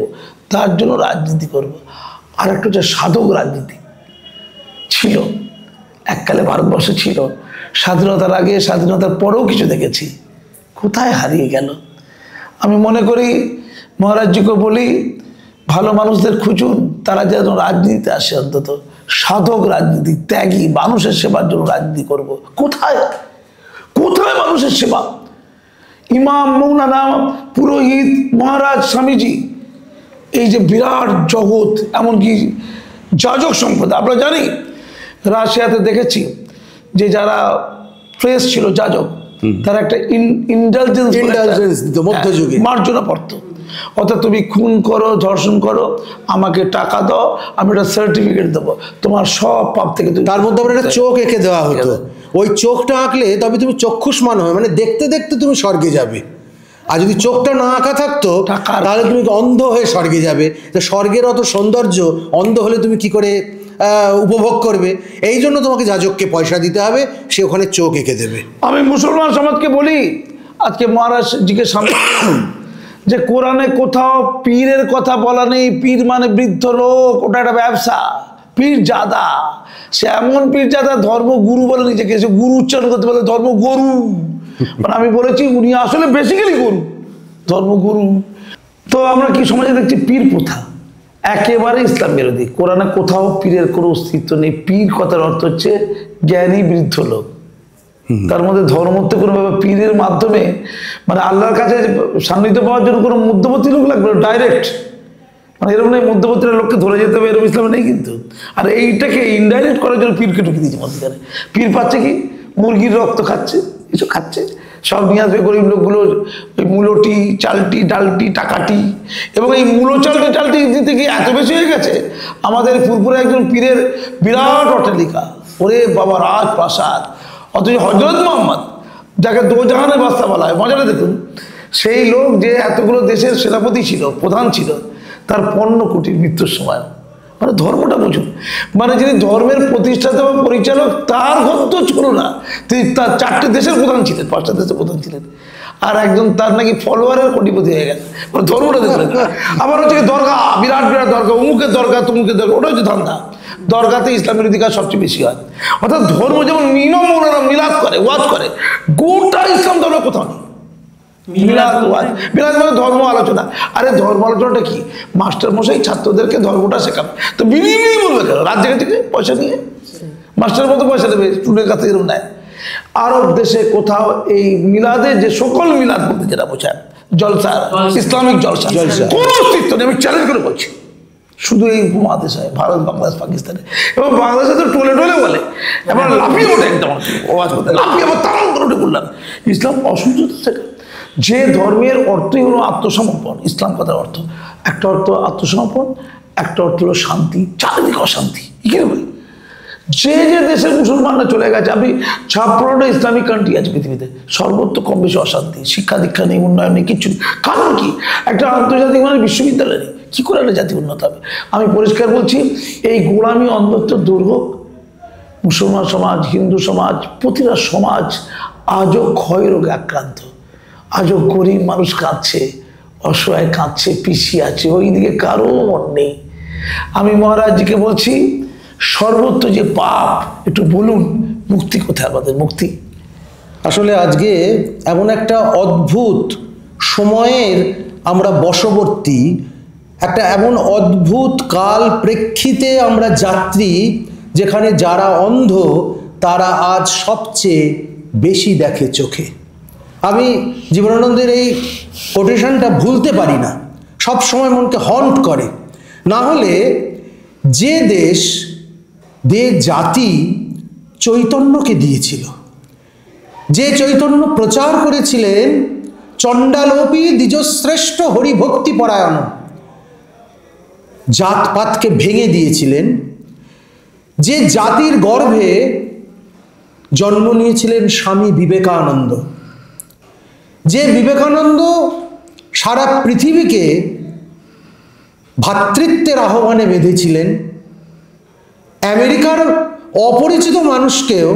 তার জন্য রাজনীতি করব। আর একটা হচ্ছে সাধক রাজনীতি ছিল, এককালে ভারতবর্ষে ছিল। স্বাধীনতার আগে, স্বাধীনতার পরেও কিছু দেখেছি, কোথায় হারিয়ে গেল। আমি মনে করি মহারাজজিকে বলি, ভালো মানুষদের খুঁজুন, তারা যেন রাজনীতিতে আসে, অন্তত সাধক রাজনীতি, ত্যাগী, মানুষের সেবার জন্য রাজনীতি করব। কোথায় মানুষের সেবা? ইমাম, মৌলানা, পুরোহিত, মহারাজ, স্বামীজি, এই যে বিরাট জগৎ, এমনকি যাজক সম্প্রদায়। আমরা জানি রাশিয়াতে দেখেছি যে যারা প্রেস ছিল, যাজক, তারা একটা ইন্ডালজেন্স মধ্যযুগে মার্জনা পড়ত। অর্থাৎ তুমি খুন করো, ধর্ষণ করো, আমাকে টাকা দাও, আমি একটা সার্টিফিকেট দেবো, তোমার সব পাপ থেকে। তার মধ্যে আবার একটা চোখ এঁকে দেওয়া হতো, ওই চোখটা আঁকলে তবে তুমি চক্ষুষ্মান হয়, মানে দেখতে দেখতে তুমি স্বর্গে যাবে। আর যদি চোখটা না আঁকা থাকতো তাহলে তুমি অন্ধ হয়ে স্বর্গে যাবে। তো স্বর্গের অত সৌন্দর্য অন্ধ হলে তুমি কি করে উপভোগ করবে? এই জন্য তোমাকে যাজককে পয়সা দিতে হবে, সে ওখানে চোখ এঁকে দেবে। আমি মুসলমান সমাজকে বলি, আজকে মহারাজজিকে সামনে, যে কোরআনে কোথাও পীরের কথা বলা নেই। পীর মানে বৃদ্ধ লোক, ওটা একটা ব্যবসা। পীর জাদা, সে এমন পীর জাদা, ধর্মগুরু বলে নিজেকে, সে গুরু উচ্চারণ করতে বলে ধর্মগুরু। মানে আমি বলেছি উনি আসলে বেসিক্যালি গুরু, ধর্মগুরু। তো আমরা কি সমাজে দেখছি পীর প্রথা, একেবারে ইসলাম বিরোধী। কোরআনে কোথাও পীরের কোনো অস্তিত্ব নেই। পীর কথার অর্থ হচ্ছে জ্ঞানী বৃদ্ধ লোক। তার মধ্যে ধর্মত্ব কোনোভাবে পীরের মাধ্যমে, মানে আল্লাহর কাছে সান্নিধ্য পাওয়ার জন্য কোনো মধ্যবর্তী লোক লাগবে, ডাইরেক্ট মানে এরকম নেই মধ্যবর্তীরা লোককে ধরে যেতে হবে, এরকম ইসলামে নেই কিন্তু। আর এইটাকে ইনডাইরেক্ট করার জন্য পীরকে ঢুকে দিয়েছে মধ্যখানে। পীর পাচ্ছে কি, মুরগির রক্ত খাচ্ছে, এসব খাচ্ছে, সব নিয়ে আসবে গরিব লোকগুলো, ওই মূলটি চালটি ডালটি টাকাটি। এবং এই মূলো চালটি ডালটি দিতে গিয়ে এত বেশি হয়ে গেছে, আমাদের ফুরফুরে একজন পীরের বিরাট অট্টালিকা, ওরে বাবা রাজপ্রাসাদ, অথচ হজরত মোহাম্মদ যাকে দোজাহানের বাস্তা বলা হয়, মজাটা দেখুন, সেই লোক যে এতগুলো দেশের সেনাপতি ছিল, প্রধান ছিল, তার 15 কোটির মৃত্যুর সময়। মানে ধর্মটা বুঝুন, মানে যিনি ধর্মের প্রতিষ্ঠাতা বা পরিচালক, তার ঘর তো ছিল না, তিনি তার 4টে দেশের প্রধান ছিলেন, 5টা দেশের প্রধান ছিলেন, আর একজন তার নাকি ফলোয়ারের কোটিপতি হয়ে গেছে। মানে ধর্মটা দেখলেন। আবার হচ্ছে দরগা, বিরাট বিরাট দরগা, অমুকের দরগা তমুকের দরগা, ওটা হচ্ছে ধান্দা। দরগাতে ইসলামের অধিকার সবচেয়ে বেশি হয়। অর্থাৎ ধর্ম যেমন মৌলানা মিলাদ করে, ওয়াজ করে, গোটা ইসলাম ধর্ম কোথাও নেই। মিলাদ ওয়াজ, মিলাদ মানে ধর্ম আলোচনা। আরে ধর্ম আলোচনাটা কি? মাস্টার মশাই ছাত্রদেরকে ধর্মটা শেখাবে, তো বিনিময়ে বলবে কেন? রাত জেগে থেকে পয়সা নিয়ে মাস্টারের মতো পয়সা দেবে, স্টুডেন্টের কাছে এরকম নেয়। আরব দেশে কোথাও এই মিলাদে, যে সকল মিলাদ বলতে যেটা বোঝায়, জলসা, ইসলামিক জলসা, কোনো অস্তিত্ব নেই। আমি চ্যালেঞ্জ করে বলছি, শুধু এই উপমহাদেশে, ভারত, বাংলাদেশ, পাকিস্তানে, এবং বাংলাদেশে তো টোলে টোলে বলে, এবার লাফিয়ে ওঠে একদম আওয়াজ করতে, লাফিয়ে আবার তারাও করে বললাম। ইসলাম অসুস্থ থেকে, যে ধর্মের অর্থই হলো আত্মসমর্পণ। ইসলাম কথার অর্থ, একটা অর্থ আত্মসমর্পণ, একটা অর্থ হলো শান্তি, চারিদিকে অশান্তি। কি বলি, যে যে দেশের মুসলমানরা চলে গেছে, আপনি 56টা ইসলামিক কান্ট্রি আছে পৃথিবীতে, সর্বত্র কম বেশি অশান্তি, শিক্ষা দীক্ষা নেই, উন্নয়ন নেই, কিচ্ছু নেই। কারণ কি? একটা আন্তর্জাতিক মানে বিশ্ববিদ্যালয় নেই, কী করে একটা জাতি উন্নত হবে? আমি পরিষ্কার বলছি, এই গোলামি অন্ধত্ব দূর হোক। মুসলমান সমাজ, হিন্দু সমাজ, প্রতিটা সমাজ আজও ক্ষয় রোগে আক্রান্ত, আজও গরিব মানুষ কাঁদছে, অসহায় কাঁদছে, পিছিয়ে আছে, ওইদিকে কারো মন নেই। আমি মহারাজজিকে বলছি, সর্বত্র যে পাপ, একটু বলুন মুক্তি কোথায় আমাদের? মুক্তি আসলে আজকে এমন একটা অদ্ভুত সময়ের আমরা বশবর্তী, একটা এমন অদ্ভুত কাল প্রেক্ষিতে আমরা যাত্রী, যেখানে যারা অন্ধ তারা আজ সবচেয়ে বেশি দেখে চোখে। আমি জীবনানন্দের এই কোটেশনটা ভুলতে পারি না, সব সময় মনকে হন্ট করে। না হলে যে দেশ, যে জাতি চৈতন্যকে দিয়েছিল, যে চৈতন্য প্রচার করেছিলেন, চণ্ডালোপী দ্বিজশ্রেষ্ঠ হরিভক্তি পরায়ণ, জাতপাতকে ভেঙে দিয়েছিলেন, যে জাতির গর্ভে জন্ম নিয়েছিলেন স্বামী বিবেকানন্দ, যে বিবেকানন্দ সারা পৃথিবীকে ভ্রাতৃত্বের আহ্বানে বেঁধেছিলেন, আমেরিকার অপরিচিত মানুষকেও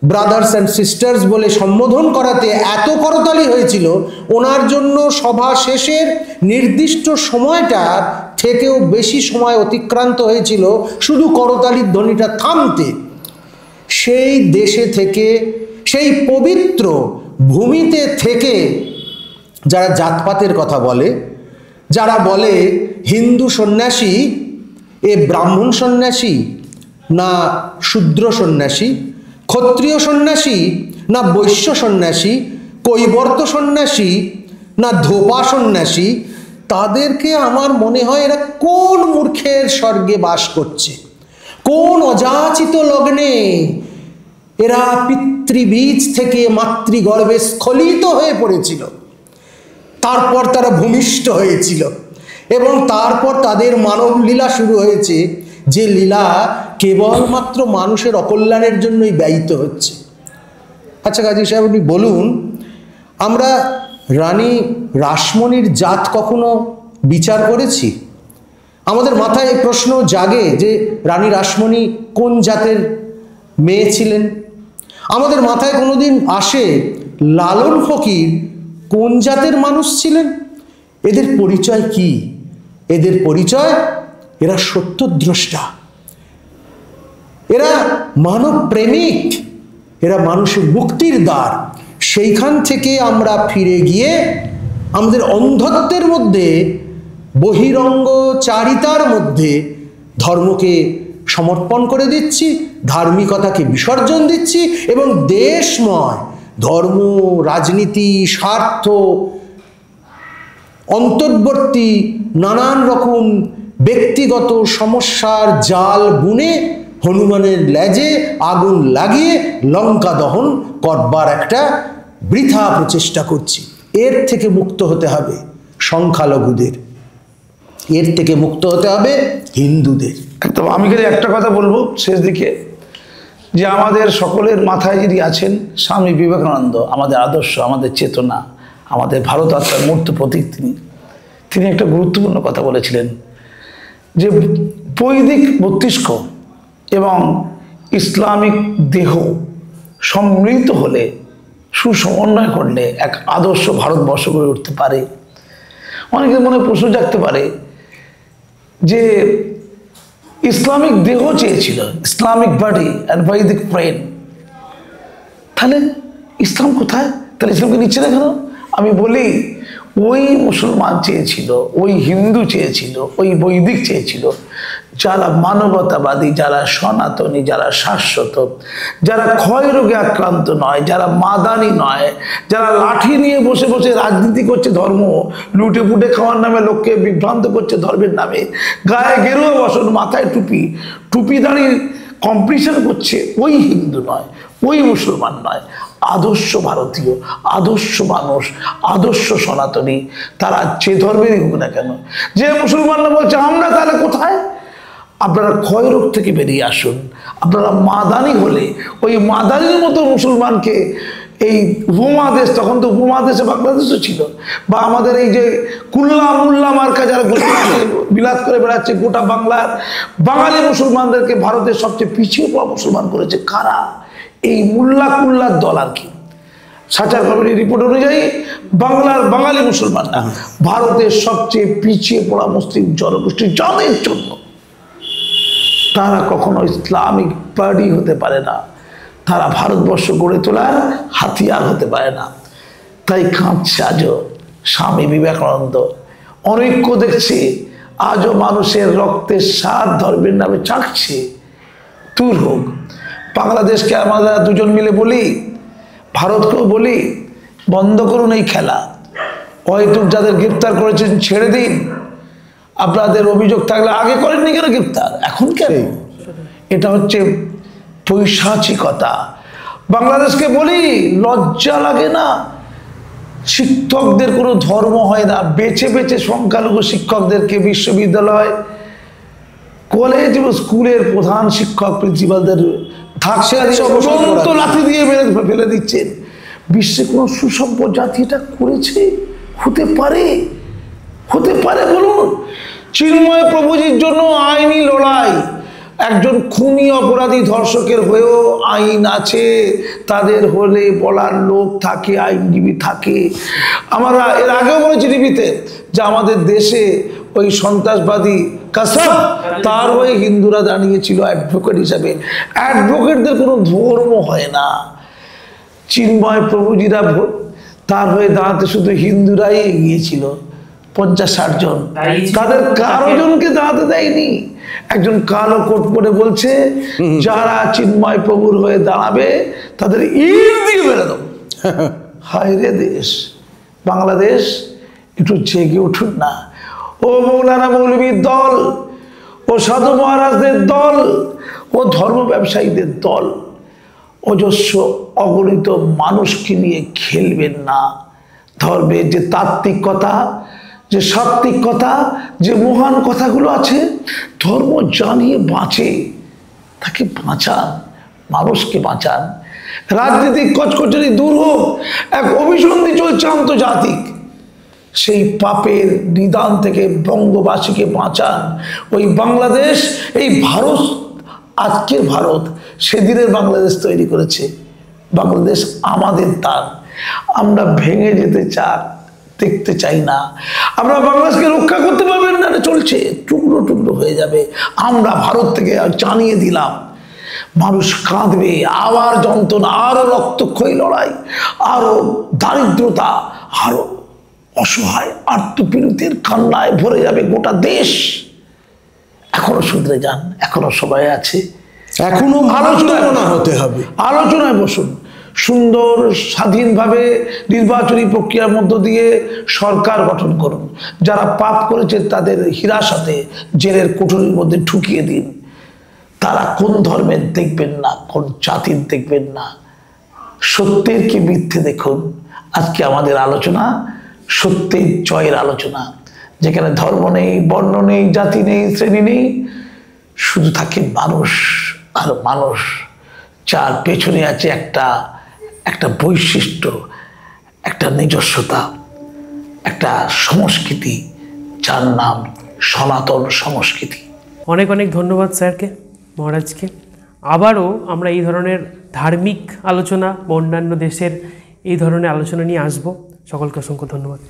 ব্রাদার্স অ্যান্ড সিস্টার্স বলে সম্বোধন করাতে এত করতালি হয়েছিল, ওনার জন্য সভা শেষের নির্দিষ্ট সময়টার থেকেও বেশি সময় অতিক্রান্ত হয়েছিল শুধু করতালির ধ্বনিটা থামতে। সেই দেশে থেকে, সেই পবিত্র ভূমিতে থেকে যারা জাতপাতের কথা বলে, যারা বলে হিন্দু সন্ন্যাসী এ ব্রাহ্মণ সন্ন্যাসী না শূদ্র সন্ন্যাসী, ক্ষত্রিয় সন্ন্যাসী না বৈশ্য সন্ন্যাসী, কৈবর্ত সন্ন্যাসী না ধোপা সন্ন্যাসী, তাদেরকে আমার মনে হয় এরা কোন মূর্খের স্বর্গে বাস করছে, কোন অযাচিত লগ্নে এরা পিতৃবীজ থেকে মাতৃগর্ভে স্খলিত হয়ে পড়েছিল, তারপর তারা ভূমিষ্ঠ হয়েছিল, এবং তারপর তাদের মানব লীলা শুরু হয়েছে, যে লীলা কেবলমাত্র মানুষের অকল্যাণের জন্যই ব্যয়িত হচ্ছে। আচ্ছা কাজী সাহেব, আপনি বলুন, আমরা রানী রাসমণির জাত কখনো বিচার করেছি? আমাদের মাথায় এই প্রশ্ন জাগে যে রানী রাসমণি কোন জাতের মেয়ে ছিলেন? আমাদের মাথায় কোনোদিন আসে লালন ফকির কোন জাতের মানুষ ছিলেন? এদের পরিচয় কি? এদের পরিচয়, এরা সত্যদ্রষ্টা, এরা মানব প্রেমিক, এরা মানুষের মুক্তির দ্বার। সেইখান থেকে আমরা ফিরে গিয়ে আমাদের অন্ধত্বের মধ্যে, বহিরঙ্গ চারিতার মধ্যে ধর্মকে সমর্পণ করে দিচ্ছি, ধার্মিকতাকে বিসর্জন দিচ্ছি, এবং দেশময় ধর্ম, রাজনীতি, স্বার্থ, অন্তর্বর্তী নানান রকম ব্যক্তিগত সমস্যার জাল বুনে হনুমানের লেজে আগুন লাগিয়ে লঙ্কা দহন করবার একটা বৃথা প্রচেষ্টা করছি। এর থেকে মুক্ত হতে হবে সংখ্যালঘুদের, এর থেকে মুক্ত হতে হবে হিন্দুদের। একদম। আমি খালি একটা কথা বলবো শেষ দিকে, যে আমাদের সকলের মাথায় যিনি আছেন স্বামী বিবেকানন্দ, আমাদের আদর্শ, আমাদের চেতনা, আমাদের ভারত আত্মার মূর্ত প্রতীক, তিনি একটা গুরুত্বপূর্ণ কথা বলেছিলেন যে বৈদিক মস্তিষ্ক এবং ইসলামিক দেহ সম্মিলিত হলে, সুসমন্বয় করলে এক আদর্শ ভারতবর্ষ গড়ে উঠতে পারে। অনেকের মনে প্রশ্ন জাগতে পারে যে ইসলামিক দেহ চেয়েছিল, ইসলামিক বডি অ্যান্ড বৈদিক ব্রেন, তাহলে ইসলাম কোথায়? তাহলে ইসলামকে নিচ্ছে না কেন? আমি বলি, ওই মুসলমান চেয়েছিল, ওই হিন্দু চেয়েছিল, ওই বৈদিক চেয়েছিল যারা মানবতাবাদী, যারা সনাতনী, যারা শাশ্বত, যারা ক্ষয় রোগে আক্রান্ত নয়, যারা মাদানি নয়, যারা লাঠি নিয়ে বসে বসে রাজনীতি করছে, ধর্ম লুটে পুটে খাওয়ার নামে লোককে বিভ্রান্ত করছে ধর্মের নামে, গায়ে গেরুয়া বসন, মাথায় টুপি, টুপি দাঁড়িয়ে কম্পিটিশন করছে, ওই হিন্দু নয়, ওই মুসলমান নয়, আদর্শ ভারতীয়, আদর্শ মানুষ, আদর্শ সনাতনী, তারা যে ধর্মেরই হোক না কেন। যে মুসলমানরা বলছে আমরা তাহলে কোথায়? আপনারা ক্ষয় রোগ থেকে বেরিয়ে আসুন। আপনারা মাদানি হলে ওই মাদানির মতো মুসলমানকে এই উপমহাদেশ, তখন তো উপমহাদেশে বাংলাদেশও ছিল, বা আমাদের এই যে কুল্লা মুল্লা মার্কা যারা বিলাত করে বেড়াচ্ছে গোটা বাংলার বাঙালি মুসলমানদেরকে ভারতের সবচেয়ে পিছিয়ে পড়া মুসলমান করেছে কারা? এই মুল্লা কুল্লার দল আর কি। সাচার কমিটির রিপোর্ট অনুযায়ী বাংলার বাঙালি মুসলমানরা ভারতের সবচেয়ে পিছিয়ে পড়া মুসলিম জনগোষ্ঠী জানের জন্য তারা কখনো ইসলামিক পার্টি হতে পারে না, তারা ভারতবর্ষ গড়ে তোলার হাতিয়ার হতে পারে না। তাই কাঁদছে আজও স্বামী বিবেকানন্দ। অনৈক্য দেখছে, আজও মানুষের রক্তের স্বাদ ধর্মের নামে চাকছে। দূর হোক। বাংলাদেশকে আমরা দুজন মিলে বলি, ভারতকেও বলি, বন্ধ করুন এই খেলা। হয়তো যাদের গ্রেপ্তার করেছেন ছেড়ে দিন। আপনাদের অভিযোগ থাকলে আগে করেননি কেন গ্রেপ্তার, এখন কেন? এটা হচ্ছে পৈশাচিকতা। বাংলাদেশকে বলি, লজ্জা লাগে না? শিক্ষকদের কোনো ধর্ম হয় না, বেছে বেছে সংখ্যালঘু শিক্ষকদেরকে বিশ্ববিদ্যালয়, কলেজ এবং স্কুলের প্রধান শিক্ষক প্রিন্সিপালদের থাকছে লাঠি দিয়ে ফেলে দিচ্ছেন। বিশ্বে কোনো সুসভ্য জাতি এটা করেছে? হতে পারে? হতে পারে বলুন? চিন্ময় প্রভুজির জন্য আইনি লড়াই, একজন খুনি অপরাধী ধর্ষকের হয়েও আইন আছে, তাদের হলে বলার লোক থাকে, আইনজীবী থাকে। আমরা এর আগেও বলেছি টিভিতে যে আমাদের দেশে ওই সন্ত্রাসবাদী কাসাব, তার হয়ে হিন্দুরা দাঁড়িয়েছিল অ্যাডভোকেট হিসাবে। অ্যাডভোকেটদের কোনো ধর্ম হয় না। চিন্ময় প্রভুজিরা তার হয়ে দাঁড়াতে শুধু হিন্দুরাই এগিয়েছিল, 50-60 জন, তাদের কারো জনকে দাঁড়াতে দেয়নি। একজন কালো কোট পরে বলছে যারা চিন্ময় প্রভুর হয়ে দাঁড়াবে তাদের ইট দিয়ে বেড়ে দেবো। হায় রে দেশ, বাংলাদেশ, একটু জেগে উঠুন না। ও মৌলানা মৌলবীর দল, ও সাধু মহারাজদের দল, ও ধর্ম ব্যবসায়ীদের দল, অজস্র অগণিত মানুষকে নিয়ে খেলবেন না। ধর্মের যে তাত্ত্বিক কথা, যে সাত্ত্বিক কথা, যে মহান কথাগুলো আছে, ধর্ম জানিয়ে বাঁচে, তাকে বাঁচান, মানুষকে বাঁচান। রাজনীতিক কচকচারি দূর হোক, এক অভিসন্ধি চলছে আন্তর্জাতিক, সেই পাপের নিদান থেকে বঙ্গবাসীকে বাঁচান। ওই বাংলাদেশ, এই ভারত, আজকের ভারত সেদিনের বাংলাদেশ তৈরি করেছে। বাংলাদেশ আমাদের দান, আমরা ভেঙে যেতে দেখতে চাই না। আমরা বাংলাদেশকে রক্ষা করতে পারবেন না, চলছে টুকরো টুকরো হয়ে যাবে। আমরা ভারত থেকে জানিয়ে দিলাম, মানুষ কাঁদবে, আবার যন্ত্রণা, আরো রক্তক্ষয়ী লড়াই, আরো দারিদ্রতা, আরো অসহায় আত্মপীড়িতের কান্নায় ভরে যাবে গোটা দেশ। এখনো শুধরে যান, এখনো সময় আছে, এখনো আলোচনা হতে হবে। আলোচনায় বসুন। সুন্দর স্বাধীনভাবে নির্বাচনী প্রক্রিয়ার মধ্য দিয়ে সরকার গঠন করুন। যারা পাপ করেছে তাদের হিরাসতে জেলের কুঠুরির মধ্যে ঢুকিয়ে দিন। তারা কোন ধর্মের দেখবেন না, কোন জাতির দেখবেন না, সত্যের কি মিথ্যে দেখুন। আজকে আমাদের আলোচনা সত্যের জয়ের আলোচনা, যেখানে ধর্ম নেই, বর্ণ নেই, জাতি নেই, শ্রেণী নেই, শুধু থাকে মানুষ আর মানুষ, যার পেছনে আছে একটা বৈশিষ্ট্য, একটা নিজস্বতা, একটা সংস্কৃতি, যার নাম সনাতন সংস্কৃতি। অনেক অনেক ধন্যবাদ স্যারকে, মহারাজকে। আবারও আমরা এই ধরনের ধার্মিক আলোচনা বা অন্যান্য দেশের এই ধরনের আলোচনা নিয়ে আসব। সকলকে অসংখ্য ধন্যবাদ।